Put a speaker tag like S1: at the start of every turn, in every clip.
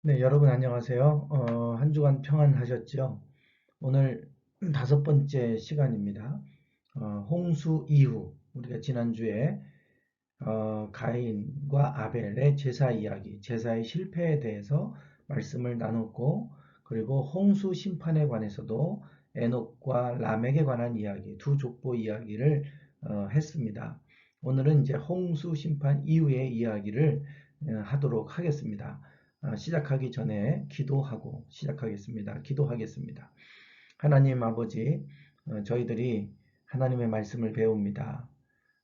S1: 네, 여러분 안녕하세요. 한 주간 평안하셨죠? 오늘 다섯 번째 시간입니다. 홍수 이후 우리가 지난주에 가인과 아벨의 제사 이야기, 제사의 실패에 대해서 말씀을 나눴고, 그리고 홍수 심판에 관해서도 에녹과 람에게 관한 이야기, 두 족보 이야기를 했습니다. 오늘은 이제 홍수 심판 이후의 이야기를 하도록 하겠습니다. 시작하기 전에 기도하고 시작하겠습니다. 기도하겠습니다. 하나님 아버지, 저희들이 하나님의 말씀을 배웁니다.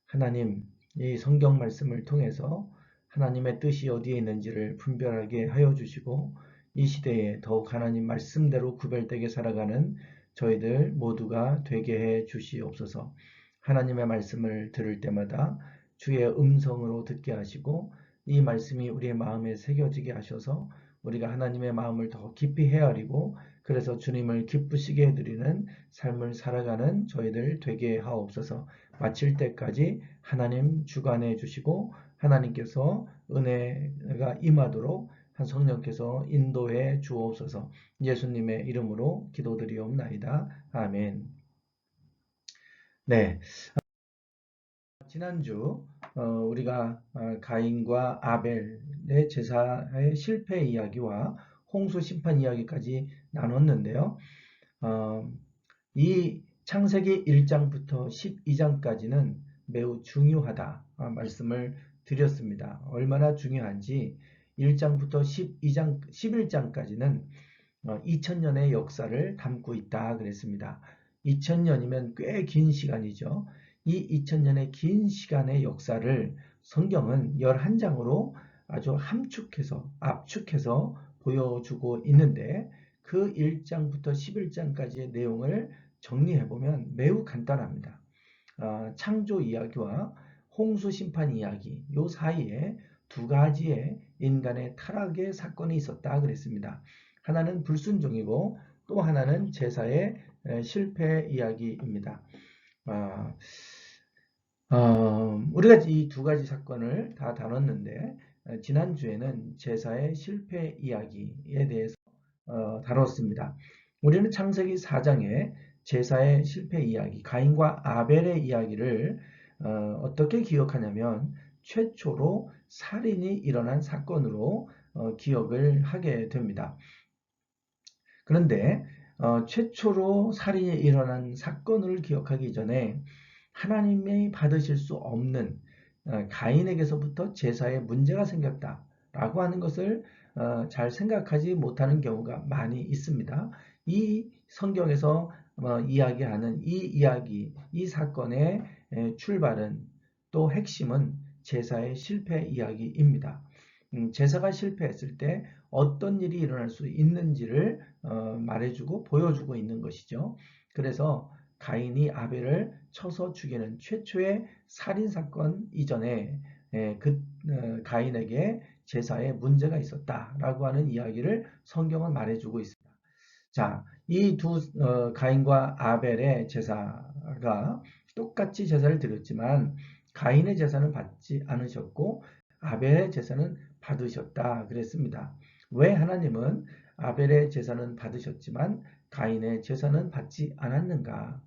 S1: 하나님, 이 성경 말씀을 통해서 하나님의 뜻이 어디에 있는지를 분별하게 하여 주시고, 이 시대에 더욱 하나님 말씀대로 구별되게 살아가는 저희들 모두가 되게 해 주시옵소서. 하나님의 말씀을 들을 때마다 주의 음성으로 듣게 하시고, 이 말씀이 우리의 마음에 새겨지게 하셔서 우리가 하나님의 마음을 더 깊이 헤아리고, 그래서 주님을 기쁘시게 해드리는 삶을 살아가는 저희들 되게 하옵소서. 마칠 때까지 하나님 주관해 주시고, 하나님께서 은혜가 임하도록 한 성령께서 인도해 주옵소서. 예수님의 이름으로 기도드리옵나이다. 아멘. 네, 지난주 우리가 가인과 아벨의 제사의 실패 이야기와 홍수 심판 이야기까지 나눴는데요. 어, 이 창세기 1장부터 12장까지는 매우 중요하다 말씀을 드렸습니다. 얼마나 중요한지 1장부터 12장, 11장까지는 2000년의 역사를 담고 있다 그랬습니다. 2000년이면 꽤 긴 시간이죠. 이 2000년의 긴 시간의 역사를 성경은 11장으로 아주 함축해서 압축해서 보여주고 있는데, 그 1장부터 11장까지의 내용을 정리해보면 매우 간단합니다. 창조 이야기와 홍수 심판 이야기, 요 사이에 두 가지의 인간의 타락의 사건이 있었다 그랬습니다. 하나는 불순종이고 또 하나는 제사의 실패 이야기입니다. 아, 우리가 이 두 가지 사건을 다 다뤘는데, 지난주에는 제사의 실패 이야기에 대해서 다뤘습니다. 우리는 창세기 4장의 제사의 실패 이야기, 가인과 아벨의 이야기를 어떻게 기억하냐면 최초로 살인이 일어난 사건으로 기억을 하게 됩니다. 그런데 최초로 살인이 일어난 사건을 기억하기 전에 하나님이 받으실 수 없는 가인에게서부터 제사에 문제가 생겼다라고 하는 것을 잘 생각하지 못하는 경우가 많이 있습니다. 이 성경에서 이야기하는 이 이야기, 이 사건의 출발은, 또 핵심은 제사의 실패 이야기입니다. 제사가 실패했을 때 어떤 일이 일어날 수 있는지를 말해주고 보여주고 있는 것이죠. 그래서 가인이 아벨을 쳐서 죽이는 최초의 살인사건 이전에 가인에게 제사에 문제가 있었다라고 하는 이야기를 성경은 말해주고 있습니다. 자, 이 두 가인과 아벨의 제사가 똑같이 제사를 드렸지만 가인의 제사는 받지 않으셨고 아벨의 제사는 받으셨다 그랬습니다. 왜 하나님은 아벨의 제사는 받으셨지만 가인의 제사는 받지 않았는가?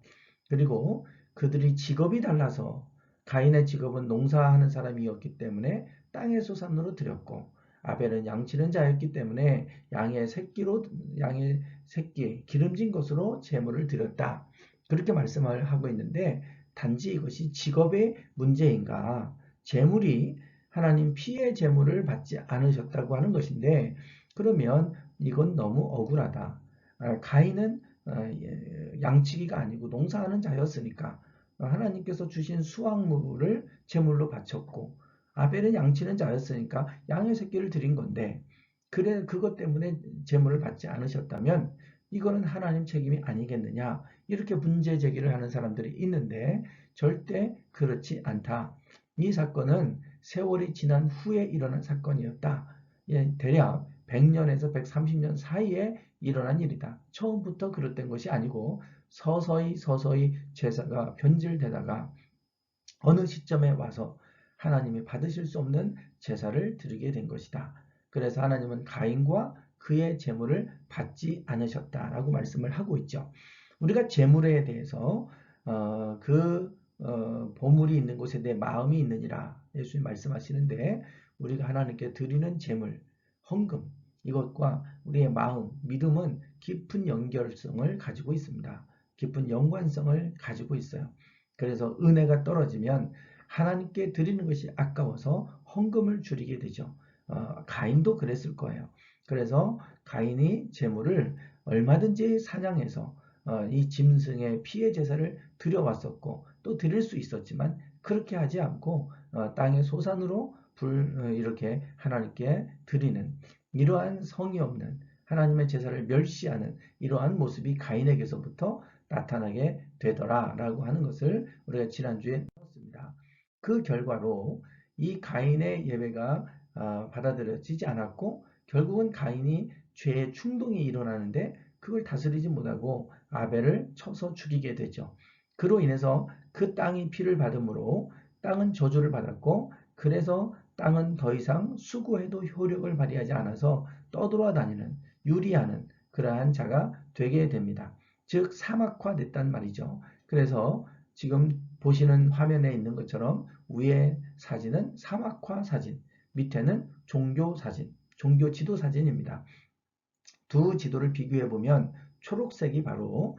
S1: 그리고 그들이 직업이 달라서 가인의 직업은 농사하는 사람이었기 때문에 땅의 소산으로 드렸고, 아벨은 양치는 자였기 때문에 양의 새끼 기름진 것으로 제물을 드렸다. 그렇게 말씀을 하고 있는데, 단지 이것이 직업의 문제인가? 제물이 하나님 피의 제물을 받지 않으셨다고 하는 것인데, 그러면 이건 너무 억울하다. 가인은 양치기가 아니고 농사하는 자였으니까 하나님께서 주신 수확물을 제물로 바쳤고, 아벨은 양치는 자였으니까 양의 새끼를 드린 건데, 그래 그것 때문에 제물을 받지 않으셨다면 이거는 하나님 책임이 아니겠느냐, 이렇게 문제 제기를 하는 사람들이 있는데 절대 그렇지 않다. 이 사건은 세월이 지난 후에 일어난 사건이었다. 대략 100년에서 130년 사이에 일어난 일이다. 처음부터 그릇된 것이 아니고 서서히 제사가 변질되다가 어느 시점에 와서 하나님이 받으실 수 없는 제사를 드리게 된 것이다. 그래서 하나님은 가인과 그의 재물을 받지 않으셨다라고 말씀을 하고 있죠. 우리가 재물에 대해서 보물이 있는 곳에 내 마음이 있느니라 예수님 말씀하시는데 우리가 하나님께 드리는 재물, 헌금 이것과 우리의 마음, 믿음은 깊은 연결성을 가지고 있습니다. 깊은 연관성을 가지고 있어요. 그래서 은혜가 떨어지면 하나님께 드리는 것이 아까워서 헌금을 줄이게 되죠. 가인도 그랬을 거예요. 그래서 가인이 재물을 얼마든지 사냥해서 이 짐승의 피해 제사를 드려왔었고 또 드릴 수 있었지만 그렇게 하지 않고 땅의 소산으로 이렇게 하나님께 드리는 이러한 성의 없는 하나님의 제사를 멸시하는 이러한 모습이 가인에게서부터 나타나게 되더라라고 하는 것을 우리가 지난주에 배웠습니다. 그 결과로 이 가인의 예배가 받아들여지지 않았고 결국은 가인이 죄의 충동이 일어나는데 그걸 다스리지 못하고 아벨을 쳐서 죽이게 되죠. 그로 인해서 그 땅이 피를 받음으로 땅은 저주를 받았고 그래서 땅은 더 이상 수고해도 효력을 발휘하지 않아서 떠돌아다니는 유리하는 그러한 자가 되게 됩니다. 즉 사막화됐단 말이죠. 그래서 지금 보시는 화면에 있는 것처럼 위에 사진은 사막화 사진, 밑에는 종교 사진, 종교 지도 사진입니다. 두 지도를 비교해 보면 초록색이 바로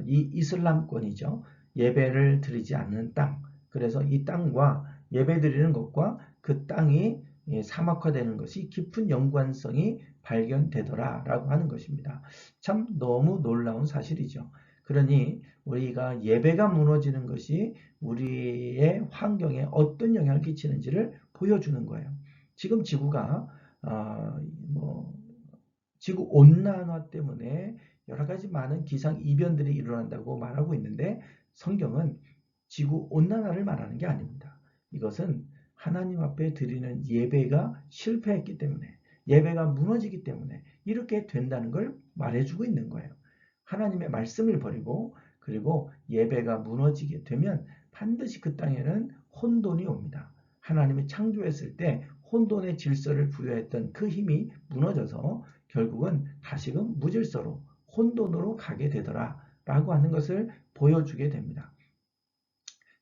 S1: 이 이슬람권이죠. 예배를 드리지 않는 땅. 그래서 이 땅과 예배 드리는 것과 그 땅이 사막화되는 것이 깊은 연관성이 발견되더라라고 하는 것입니다. 참 너무 놀라운 사실이죠. 그러니 우리가 예배가 무너지는 것이 우리의 환경에 어떤 영향을 끼치는지를 보여주는 거예요. 지금 지구가 뭐 지구 온난화 때문에 여러 가지 많은 기상 이변들이 일어난다고 말하고 있는데 성경은 지구 온난화를 말하는 게 아닙니다. 이것은 하나님 앞에 드리는 예배가 실패했기 때문에 예배가 무너지기 때문에 이렇게 된다는 걸 말해주고 있는 거예요. 하나님의 말씀을 버리고 그리고 예배가 무너지게 되면 반드시 그 땅에는 혼돈이 옵니다. 하나님이 창조했을 때 혼돈의 질서를 부여했던 그 힘이 무너져서 결국은 다시금 무질서로 혼돈으로 가게 되더라 라고 하는 것을 보여주게 됩니다.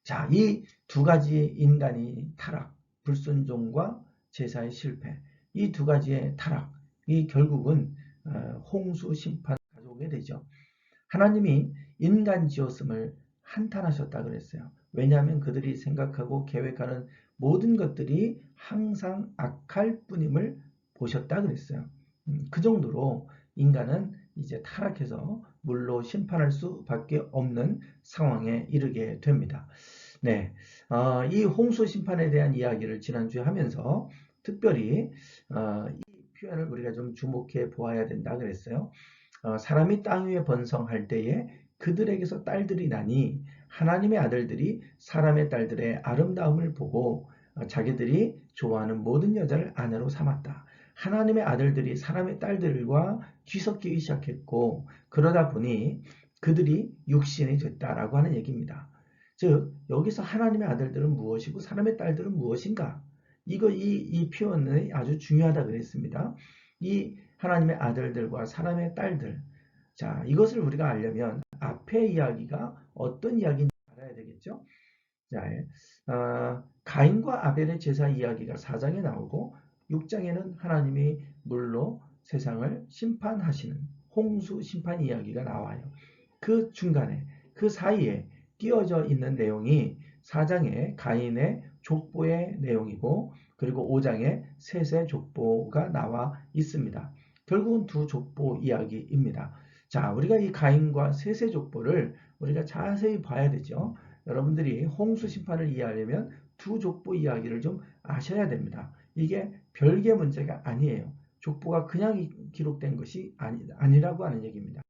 S1: 자, 이 두 가지 인간이 타락, 불순종과 제사의 실패, 이 두 가지의 타락이 결국은 홍수 심판을 가져오게 되죠. 하나님이 인간 지었음을 한탄하셨다 그랬어요. 왜냐하면 그들이 생각하고 계획하는 모든 것들이 항상 악할 뿐임을 보셨다 그랬어요. 그 정도로 인간은 이제 타락해서 물로 심판할 수밖에 없는 상황에 이르게 됩니다. 네, 이 홍수 심판에 대한 이야기를 지난주에 하면서 특별히 이 표현을 우리가 좀 주목해 보아야 된다 그랬어요. 사람이 땅 위에 번성할 때에 그들에게서 딸들이 나니 하나님의 아들들이 사람의 딸들의 아름다움을 보고 자기들이 좋아하는 모든 여자를 아내로 삼았다. 하나님의 아들들이 사람의 딸들과 뒤섞이기 시작했고 그러다 보니 그들이 육신이 됐다라고 하는 얘기입니다. 즉 여기서 하나님의 아들들은 무엇이고 사람의 딸들은 무엇인가? 이 표현이 아주 중요하다 그랬습니다. 이 하나님의 아들들과 사람의 딸들. 자, 이것을 우리가 알려면 앞의 이야기가 어떤 이야기인지 알아야 되겠죠? 자, 가인과 아벨의 제사 이야기가 4장에 나오고 6장에는 하나님이 물로 세상을 심판하시는 홍수 심판 이야기가 나와요. 그 중간에 그 사이에 끼어져 있는 내용이 4장의 가인의 족보의 내용이고 그리고 5장의 셋의 족보가 나와 있습니다. 결국은 두 족보 이야기입니다. 자, 우리가 이 가인과 셋의 족보를 우리가 자세히 봐야 되죠. 여러분들이 홍수 심판을 이해하려면 두 족보 이야기를 좀 아셔야 됩니다. 이게 별개 문제가 아니에요. 족보가 그냥 기록된 것이 아니라고 하는 얘기입니다.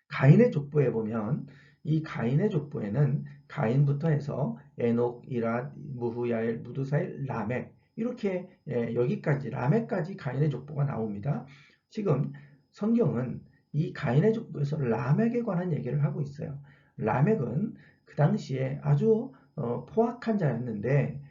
S1: 가인의 족보에 보면 이 가인의 족보에는 가인부터 해서 에녹, 이랏, 무후야엘, 무두사엘, 라멕 이렇게 여기까지 라멕까지 가인의 족보가 나옵니다. 지금 성경은 이 가인의 족보에서 라멕에 관한 얘기를 하고 있어요. 라멕은 그 당시에 아주 포악한 자였는데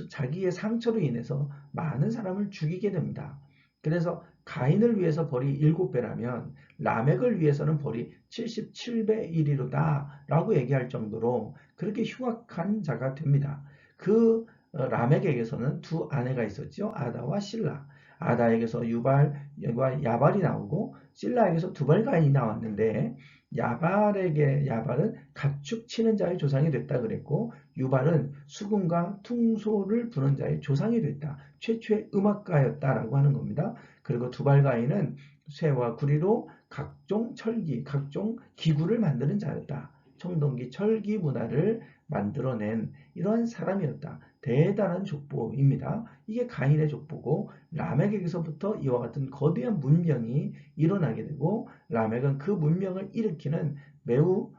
S1: 자기의 상처로 인해서 많은 사람을 죽이게 됩니다. 그래서 가인을 위해서 벌이 7배라면 라멕을 위해서는 벌이 77배 1이로다 라고 얘기할 정도로 그렇게 흉악한 자가 됩니다. 그 라멕에게서는 두 아내가 있었죠. 아다와 실라. 아다에게서 유발과 야발이 나오고 실라에게서 두발가인이 나왔는데 야발은 가축 치는 자의 조상이 됐다 그랬고 유발은 수금과 퉁소를 부는 자의 조상이 됐다. 최초의 음악가였다라고 하는 겁니다. 그리고 두발가인은 쇠와 구리로 각종 철기, 각종 기구를 만드는 자였다. 청동기, 철기 문화를 만들어낸 이러한 사람이었다. 대단한 족보입니다. 이게 가인의 족보고 라멕에게서부터 이와 같은 거대한 문명이 일어나게 되고 라멕은 그 문명을 일으키는 매우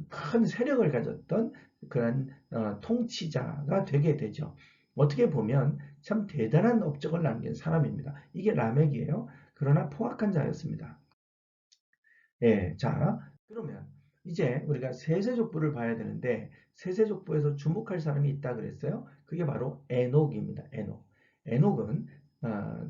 S1: 큰 세력을 가졌던 그런 통치자가 되게 되죠. 어떻게 보면 참 대단한 업적을 남긴 사람입니다. 이게 라멕이에요. 그러나 포악한 자였습니다. 예, 자, 그러면 이제 우리가 세세족보를 봐야 되는데 세세족보에서 주목할 사람이 있다 그랬어요. 그게 바로 에녹입니다. 에녹. 에녹은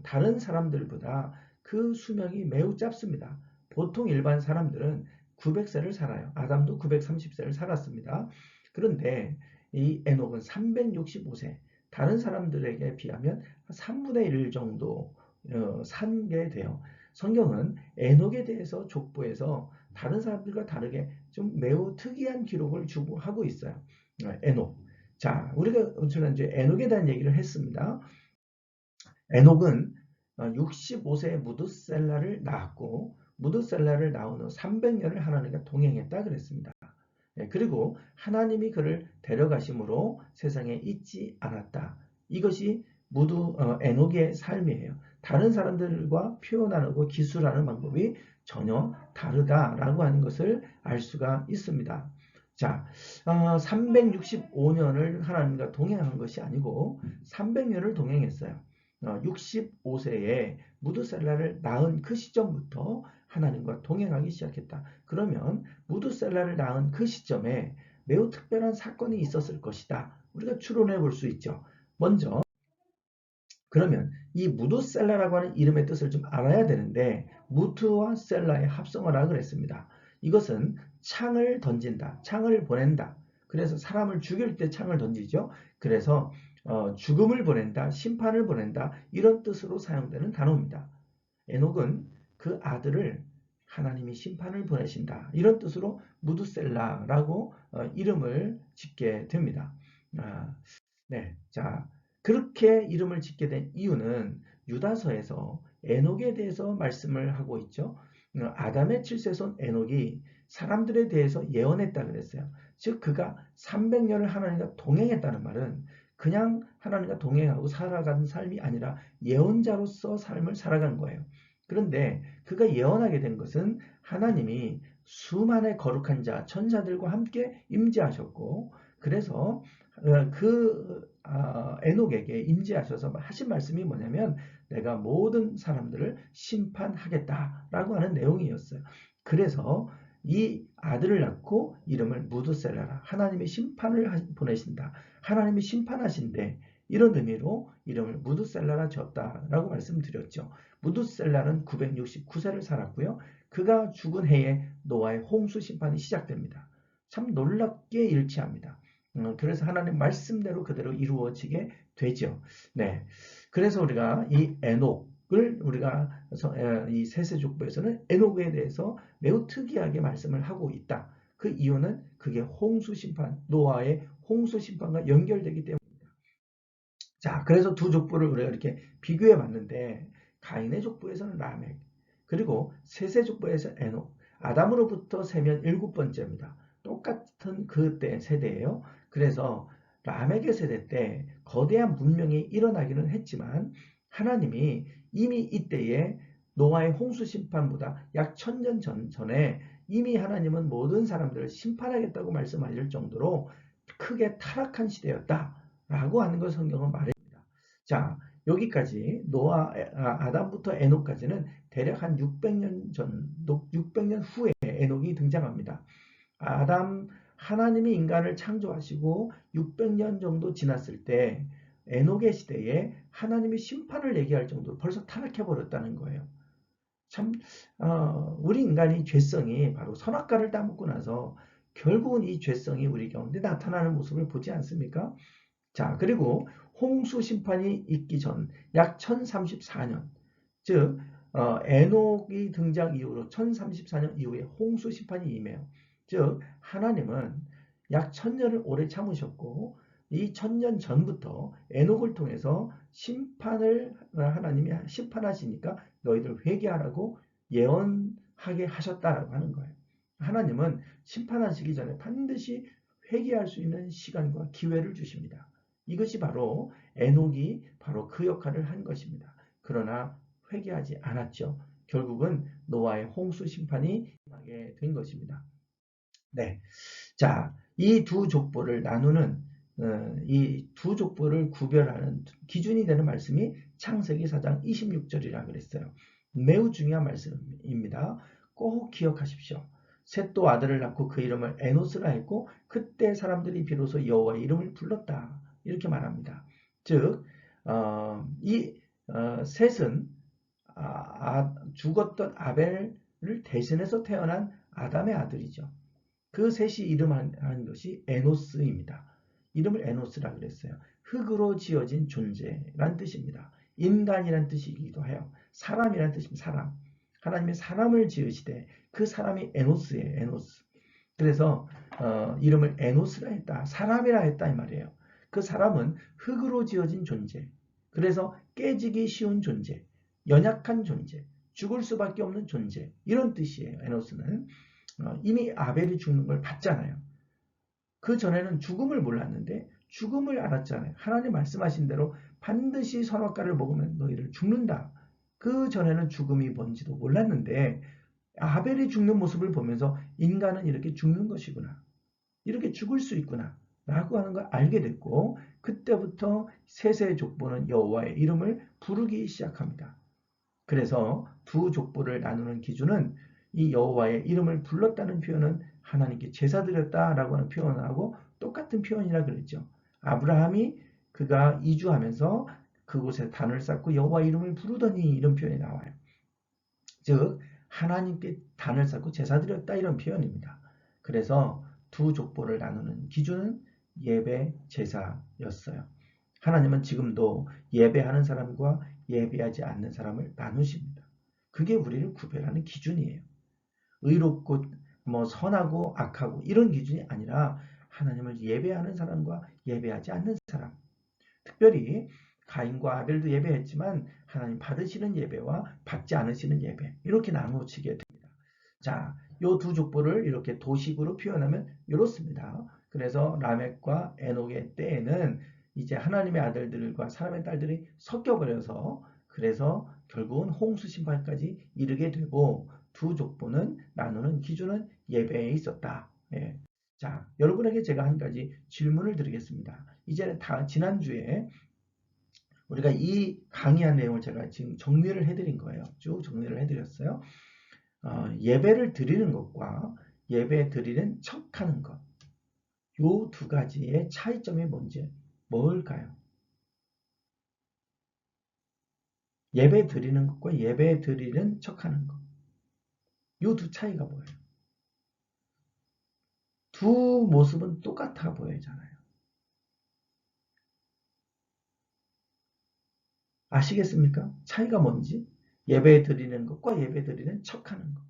S1: 다른 사람들보다 그 수명이 매우 짧습니다. 보통 일반 사람들은 900세를 살아요. 아담도 930세를 살았습니다. 그런데 이 에녹은 365세, 다른 사람들에게 비하면 3분의 1 정도 산게 돼요. 성경은 에녹에 대해서 족보에서 다른 사람들과 다르게 좀 매우 특이한 기록을 하고 있어요. 에녹. 자, 우리가 지난주에 에녹에 대한 얘기를 했습니다. 에녹은 65세에 무드셀라를 낳았고 무드셀라를 낳은 후 300년을 하나님과 동행했다 그랬습니다. 그리고 하나님이 그를 데려가심으로 세상에 있지 않았다. 이것이 모두 에녹의 삶이에요. 다른 사람들과 표현하고 기술하는 방법이 전혀 다르다라고 하는 것을 알 수가 있습니다. 자, 365년을 하나님과 동행한 것이 아니고 300년을 동행했어요. 65세에 무드셀라를 낳은 그 시점부터 하나님과 동행하기 시작했다. 그러면 무드셀라를 낳은 그 시점에 매우 특별한 사건이 있었을 것이다. 우리가 추론해 볼 수 있죠. 먼저 그러면 이 무드셀라라고 하는 이름의 뜻을 좀 알아야 되는데 무트와 셀라의 합성어라 그랬습니다. 이것은 창을 던진다, 창을 보낸다. 그래서 사람을 죽일 때 창을 던지죠. 그래서 죽음을 보낸다, 심판을 보낸다 이런 뜻으로 사용되는 단어입니다. 에녹은 그 아들을 하나님이 심판을 보내신다. 이런 뜻으로 무드셀라라고 이름을 짓게 됩니다. 네, 자, 그렇게 이름을 짓게 된 이유는 유다서에서 에녹에 대해서 말씀을 하고 있죠. 아담의 7세손 에녹이 사람들에 대해서 예언했다 그랬어요. 즉 그가 300년을 하나님과 동행했다는 말은 그냥 하나님과 동행하고 살아가는 삶이 아니라 예언자로서 삶을 살아간 거예요. 그런데 그가 예언하게 된 것은 하나님이 수만의 거룩한 자, 천사들과 함께 임재하셨고 그래서 에녹에게 임재하셔서 하신 말씀이 뭐냐면 내가 모든 사람들을 심판하겠다라고 하는 내용이었어요. 그래서 이 아들을 낳고 이름을 무드셀라라 하나님이 심판을 보내신다. 하나님이 심판하신대. 이런 의미로 이름을 무드셀라라 지었다라고 말씀드렸죠. 무드셀라는 969세를 살았고요. 그가 죽은 해에 노아의 홍수 심판이 시작됩니다. 참 놀랍게 일치합니다. 그래서 하나님 말씀대로 그대로 이루어지게 되죠. 네. 그래서 우리가 이 에녹을 우리가 이 세세족보에서는 에녹에 대해서 매우 특이하게 말씀을 하고 있다. 그 이유는 그게 홍수 심판, 노아의 홍수 심판과 연결되기 때문입니다. 자, 그래서 두 족보를 우리가 이렇게 비교해 봤는데 가인의 족보에서는 라멕, 그리고 셋의 족보에서 에녹, 아담으로부터 세면 7번째입니다. 똑같은 그때 세대예요. 그래서 라멕의 세대 때 거대한 문명이 일어나기는 했지만 하나님이 이미 이때에 노아의 홍수 심판보다 약 1000년 전에 이미 하나님은 모든 사람들을 심판하겠다고 말씀하실 정도로 크게 타락한 시대였다라고 하는 걸 성경은 말합니다. 자, 여기까지 아담부터 에녹까지는 대략 한 600년 후에 에녹이 등장합니다. 아담 하나님이 인간을 창조하시고 600년 정도 지났을 때 에녹의 시대에 하나님이 심판을 얘기할 정도로 벌써 타락해 버렸다는 거예요. 참 우리 인간이 죄성이 바로 선악과를 따먹고 나서 결국은 이 죄성이 우리 가운데 나타나는 모습을 보지 않습니까? 자, 그리고 홍수 심판이 있기 전 약 1034년, 즉 에녹이 등장 이후로 1034년 이후에 홍수 심판이 임해요. 즉 하나님은 약 1000년을 오래 참으셨고 이 1000년 전부터 에녹을 통해서 심판을 하나님이 심판하시니까 너희들 회개하라고 예언하게 하셨다라고 하는 거예요. 하나님은 심판하시기 전에 반드시 회개할 수 있는 시간과 기회를 주십니다. 이것이 바로 에녹이 바로 그 역할을 한 것입니다. 그러나 회개하지 않았죠. 결국은 노아의 홍수 심판이 임하게 된 것입니다. 네. 자, 이 두 족보를 나누는 이 두 족보를 구별하는 기준이 되는 말씀이 창세기 4장 26절이라 그랬어요. 매우 중요한 말씀입니다. 꼭 기억하십시오. 셋도 아들을 낳고 그 이름을 에노스라 했고 그때 사람들이 비로소 여호와의 이름을 불렀다. 이렇게 말합니다. 즉, 셋은 죽었던 아벨을 대신해서 태어난 아담의 아들이죠. 그 셋이 이름한 것이 에노스입니다. 이름을 에노스라 그랬어요. 흙으로 지어진 존재란 뜻입니다. 인간이란 뜻이기도 해요. 사람이란 뜻입니다. 사람. 하나님이 사람을 지으시되 그 사람이 에노스예요. 에노스. 그래서 이름을 에노스라 했다. 사람이라 했다 이 말이에요. 그 사람은 흙으로 지어진 존재. 그래서 깨지기 쉬운 존재. 연약한 존재. 죽을 수밖에 없는 존재. 이런 뜻이에요. 에노스는. 이미 아벨이 죽는 걸 봤잖아요. 그 전에는 죽음을 몰랐는데 죽음을 알았잖아요. 하나님 말씀하신 대로 반드시 선악과를 먹으면 너희를 죽는다. 그 전에는 죽음이 뭔지도 몰랐는데 아벨이 죽는 모습을 보면서 인간은 이렇게 죽는 것이구나. 이렇게 죽을 수 있구나. 라고 하는 걸 알게 됐고 그때부터 셋의 족보는 여호와의 이름을 부르기 시작합니다. 그래서 두 족보를 나누는 기준은 이 여호와의 이름을 불렀다는 표현은 하나님께 제사 드렸다라고 하는 표현하고 똑같은 표현이라 그랬죠. 아브라함이 그가 이주하면서 그곳에 단을 쌓고 여호와 이름을 부르더니 이런 표현이 나와요. 즉 하나님께 단을 쌓고 제사 드렸다 이런 표현입니다. 그래서 두 족보를 나누는 기준은 예배 제사였어요. 하나님은 지금도 예배하는 사람과 예배하지 않는 사람을 나누십니다. 그게 우리를 구별하는 기준이에요. 의롭고 선하고 악하고 이런 기준이 아니라 하나님을 예배하는 사람과 예배하지 않는 사람. 특별히 가인과 아벨도 예배했지만 하나님 받으시는 예배와 받지 않으시는 예배 이렇게 나누어지게 됩니다. 자, 요 두 족보를 이렇게 도식으로 표현하면 이렇습니다. 그래서 라멕과 에녹의 때에는 이제 하나님의 아들들과 사람의 딸들이 섞여버려서 그래서 결국은 홍수 심판까지 이르게 되고 두 족보는 나누는 기준은 예배에 있었다. 예. 자, 여러분에게 제가 한 가지 질문을 드리겠습니다. 이제는 지난주에 우리가 이 강의한 내용을 제가 지금 정리를 해드린 거예요. 쭉 정리를 해드렸어요. 예배를 드리는 것과 예배 드리는 척하는 것. 요 두 가지의 차이점이 뭘까요? 예배 드리는 것과 예배 드리는 척하는 것. 요 두 차이가 뭐예요? 두 모습은 똑같아 보이잖아요. 아시겠습니까? 차이가 뭔지? 예배 드리는 것과 예배 드리는 척하는 것.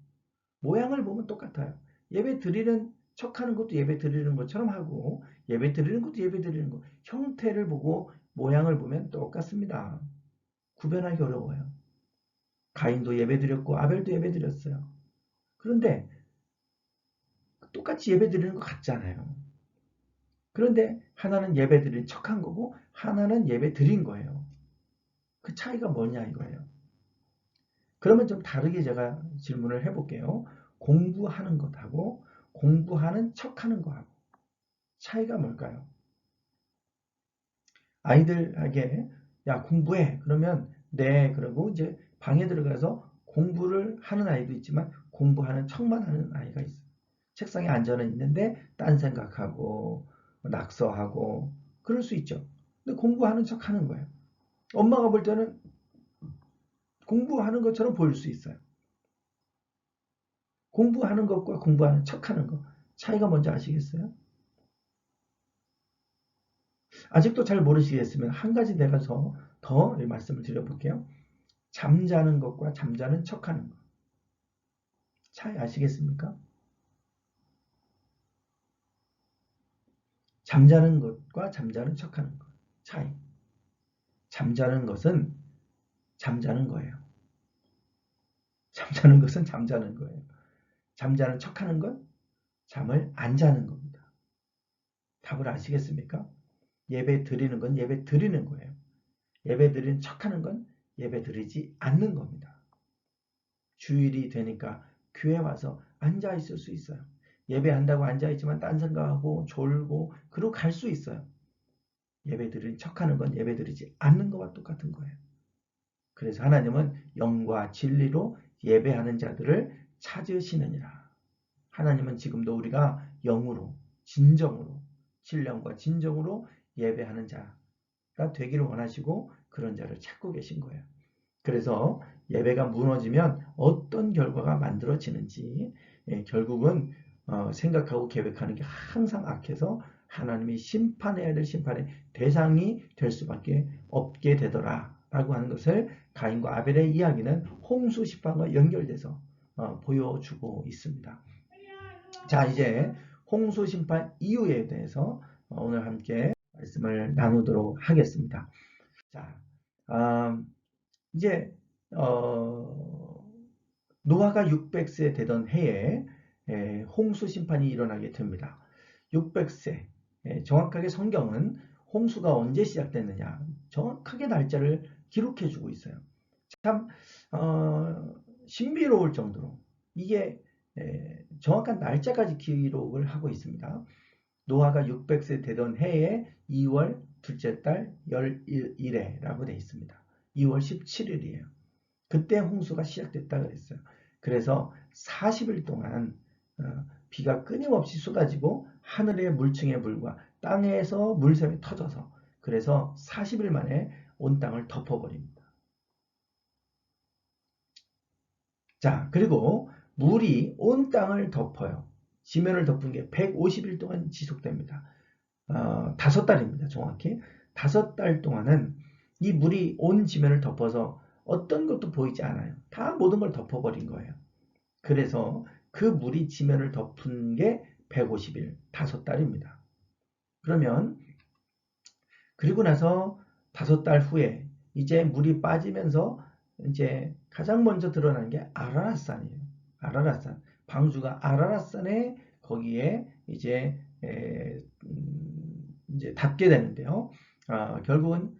S1: 모양을 보면 똑같아요. 예배 드리는 척하는 것도 예배 드리는 것처럼 하고 예배 드리는 것도 예배 드리는 것. 형태를 보고 모양을 보면 똑같습니다. 구별하기 어려워요. 가인도 예배 드렸고 아벨도 예배 드렸어요. 그런데 똑같이 예배 드리는 것 같잖아요. 그런데 하나는 예배 드린 척한 거고 하나는 예배 드린 거예요. 그 차이가 뭐냐 이거예요. 그러면 좀 다르게 제가 질문을 해볼게요. 공부하는 것하고 공부하는 척하는 것하고 차이가 뭘까요? 아이들에게 야 공부해 그러면 네 그러고 이제 방에 들어가서 공부를 하는 아이도 있지만 공부하는 척만 하는 아이가 있어요. 책상에 앉아는 있는데 딴 생각하고 낙서하고 그럴 수 있죠. 근데 공부하는 척 하는 거예요. 엄마가 볼 때는 공부하는 것처럼 보일 수 있어요. 공부하는 것과 공부하는 척 하는 것. 차이가 뭔지 아시겠어요? 아직도 잘 모르시겠으면 한 가지 내가 더 말씀을 드려볼게요. 잠자는 것과 잠자는 척 하는 것. 차이 아시겠습니까? 잠자는 것과 잠자는 척 하는 것. 차이. 잠자는 것은 잠자는 거예요. 잠자는 것은 잠자는 거예요. 잠자는 척 하는 건 잠을 안 자는 겁니다. 답을 아시겠습니까? 예배 드리는 건 예배 드리는 거예요. 예배 드리는 척 하는 건 예배 드리지 않는 겁니다. 주일이 되니까 교회 와서 앉아 있을 수 있어요. 예배한다고 앉아 있지만 딴 생각하고 졸고 그러고 갈 수 있어요. 예배 드리는 척하는 건 예배 드리지 않는 것과 똑같은 거예요. 그래서 하나님은 영과 진리로 예배하는 자들을 찾으시느니라. 하나님은 지금도 우리가 영으로 진정으로 신령과 진정으로 예배하는 자가 되기를 원하시고 그런 자를 찾고 계신 거예요. 그래서 예배가 무너지면 어떤 결과가 만들어지는지 결국은 생각하고 계획하는 게 항상 악해서 하나님이 심판해야 될 심판의 대상이 될 수밖에 없게 되더라라고 하는 것을 가인과 아벨의 이야기는 홍수 심판과 연결돼서 보여주고 있습니다. 자, 이제 홍수 심판 이유에 대해서 오늘 함께 말씀을 나누도록 하겠습니다. 자, 이제 노아가 600세 되던 해에 홍수 심판이 일어나게 됩니다. 600세. 정확하게 성경은 홍수가 언제 시작됐느냐 정확하게 날짜를 기록해 주고 있어요. 참 신비로울 정도로 이게 정확한 날짜까지 기록을 하고 있습니다. 노아가 600세 되던 해에 2월 둘째 달 11일에라고 되어 있습니다. 2월 17일이에요. 그때 홍수가 시작됐다 그랬어요. 그래서 40일 동안 비가 끊임없이 쏟아지고 하늘의 물층의 물과 땅에서 물샘이 터져서 그래서 40일 만에 온 땅을 덮어버립니다. 자, 그리고 물이 온 땅을 덮어요. 지면을 덮은 게 150일 동안 지속됩니다. 5달입니다. 정확히. 5달 동안은 이 물이 온 지면을 덮어서 어떤 것도 보이지 않아요. 다 모든 걸 덮어버린 거예요. 그래서 그 물이 지면을 덮은 게 150일, 5달입니다. 그러면 그리고 나서 5달 후에 이제 물이 빠지면서 이제 가장 먼저 드러난 게 아라랏산이에요. 아라랏산. 방주가 아라랏산에 거기에 이제 이제 닿게 되는데요. 결국은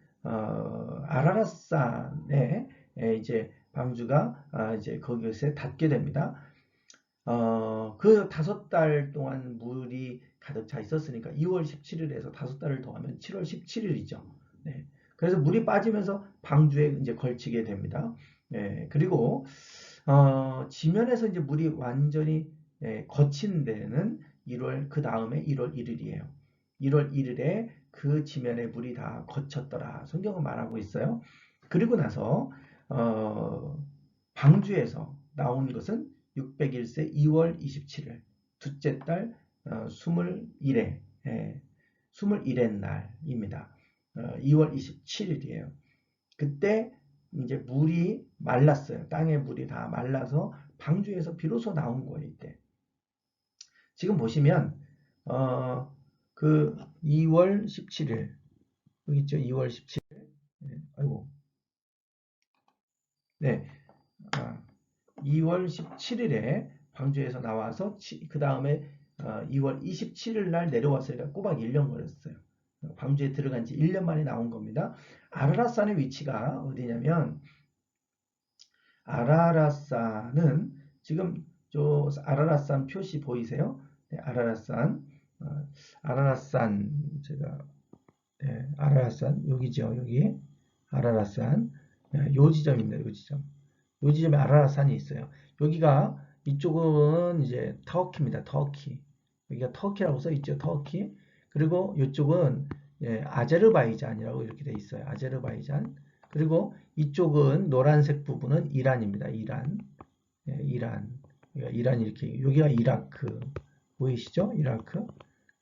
S1: 아라랏산에 이제 방주가 이제 거기에 닿게 됩니다. 그 5달 동안 물이 가득 차 있었으니까 2월 17일에서 5달을 더하면 7월 17일이죠. 네. 그래서 물이 빠지면서 방주에 이제 걸치게 됩니다. 네. 그리고 지면에서 이제 물이 완전히 거친 데는 1월 그 다음에 1월 1일이에요. 1월 1일에 그 지면에 물이 다 거쳤더라. 성경은 말하고 있어요. 그리고 나서 방주에서 나온 것은 601세 2월 27일 둘째 달 21회 21회 날입니다. 2월 27일이에요. 그때 이제 물이 말랐어요. 땅의 물이 다 말라서 방주에서 비로소 나온 거예요. 이때. 지금 보시면 그 2월 17일 여기 있죠. 2월 17일. 아이고. 네. 2월 17일에 방주에서 나와서 그 다음에 2월 27일 날 내려왔으니까 꼬박 1년 걸렸어요. 방주에 들어간 지 1년 만에 나온 겁니다. 아라랏산의 위치가 어디냐면 아라랏산은 지금 저 아라랏산 표시 보이세요? 네, 아라랏산 아라랏산 제가 네, 아라랏산 여기죠. 여기 아라랏산 요 지점입니다. 요 지점. 요 지점에 아라랏산이 있어요. 여기가 이쪽은 이제 터키입니다. 터키. 여기가 터키라고 써 있죠. 터키. 그리고 이쪽은 예, 아제르바이잔이라고 이렇게 돼 있어요. 아제르바이잔. 그리고 이쪽은 노란색 부분은 이란입니다. 이란. 예, 이란. 이란 이렇게 여기가 이라크. 보이시죠? 이라크.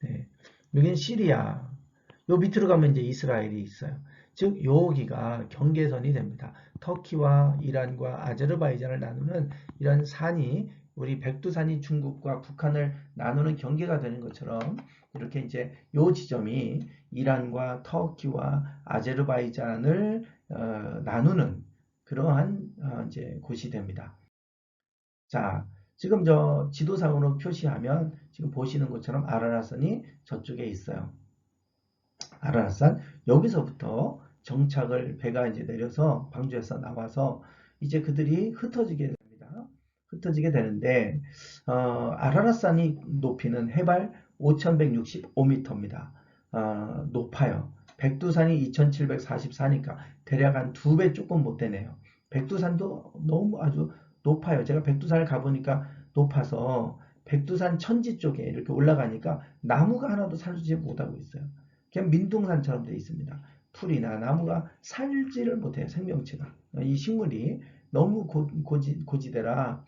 S1: 네. 여기는 시리아. 요 밑으로 가면 이제 이스라엘이 있어요. 즉 여기가 경계선이 됩니다. 터키와 이란과 아제르바이잔을 나누는 이런 산이 우리 백두산이 중국과 북한을 나누는 경계가 되는 것처럼 이렇게 이제 요 지점이 이란과 터키와 아제르바이잔을 나누는 그러한 이제 곳이 됩니다. 자, 지금 저 지도상으로 표시하면 지금 보시는 것처럼 아라라산이 저쪽에 있어요. 아라라산 여기서부터 정착을 배가 이제 내려서 방주에서 나와서 이제 그들이 흩어지게 됩니다. 흩어지게 되는데 아라라산이 높이는 해발 5,165m입니다. 높아요. 백두산이 2,744니까 대략 한 2배 조금 못 되네요. 백두산도 너무 아주 높아요. 제가 백두산을 가보니까 높아서 백두산 천지 쪽에 이렇게 올라가니까 나무가 하나도 살지 못하고 있어요. 그냥 민둥산처럼 되어 있습니다. 풀이나 나무가 살지를 못해요. 생명체가. 이 식물이 너무 고지대라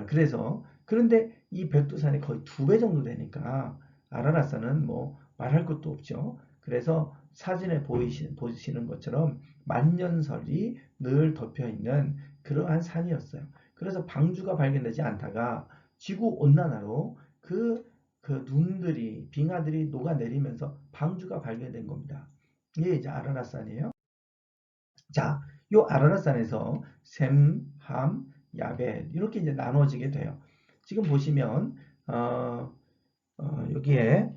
S1: 그래서 그런데 이 백두산이 거의 2배 정도 되니까 아라라산은 뭐 말할 것도 없죠. 그래서 사진에 보시는 것처럼 만년설이 늘 덮여 있는 그러한 산이었어요. 그래서 방주가 발견되지 않다가 지구 온난화로 그 눈들이 빙하들이 녹아내리면서 방주가 발견된 겁니다. 이게 이제 아라라산이에요. 자, 이 아라라산에서 셈, 함, 야벳 이렇게 이제 나눠지게 돼요. 지금 보시면 여기에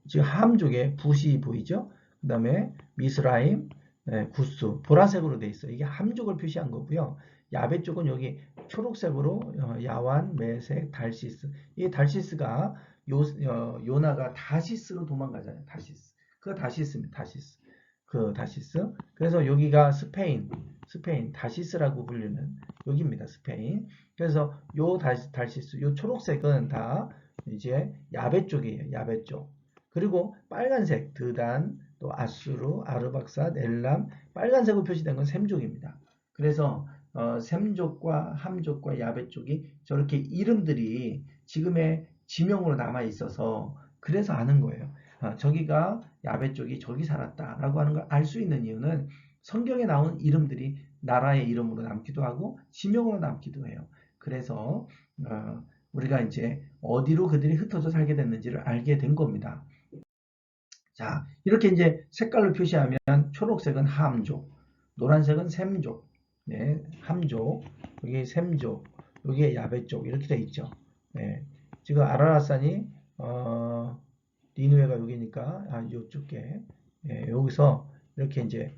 S1: 지금 함 쪽에 붓이 보이죠? 그 다음에 미스라임, 구스 보라색으로 돼 있어요. 이게 함 쪽을 표시한 거고요. 야베 쪽은 여기 초록색으로 야완, 메색, 달시스. 이 달시스가 요나가 다시스로 도망가잖아요. 다시스. 그 다시스입니다. 다시스. 그 다시스. 그래서 여기가 스페인 다시스라고 불리는 여기입니다. 스페인. 그래서 요 달시스, 요 초록색은 다 이제 야베 쪽이에요. 야베 쪽. 그리고 빨간색 드단, 또 아수르, 아르박삿, 엘람, 빨간색으로 표시된 건 셈족입니다. 그래서 셈족과 함족과 야베 쪽이 저렇게 이름들이 지금의 지명으로 남아 있어서 그래서 아는 거예요. 저기가 야베 쪽이 저기 살았다라고 하는 걸 알 수 있는 이유는 성경에 나온 이름들이 나라의 이름으로 남기도 하고 지명으로 남기도 해요. 그래서 우리가 이제 어디로 그들이 흩어져 살게 됐는지를 알게 된 겁니다. 자, 이렇게 이제 색깔로 표시하면 초록색은 함족, 노란색은 셈족, 네, 함족, 여기 셈족, 여기에 야베족 이렇게 돼 있죠. 네, 지금 아라라산이 니누에가 여기니까 이쪽에 여기서 이렇게 이제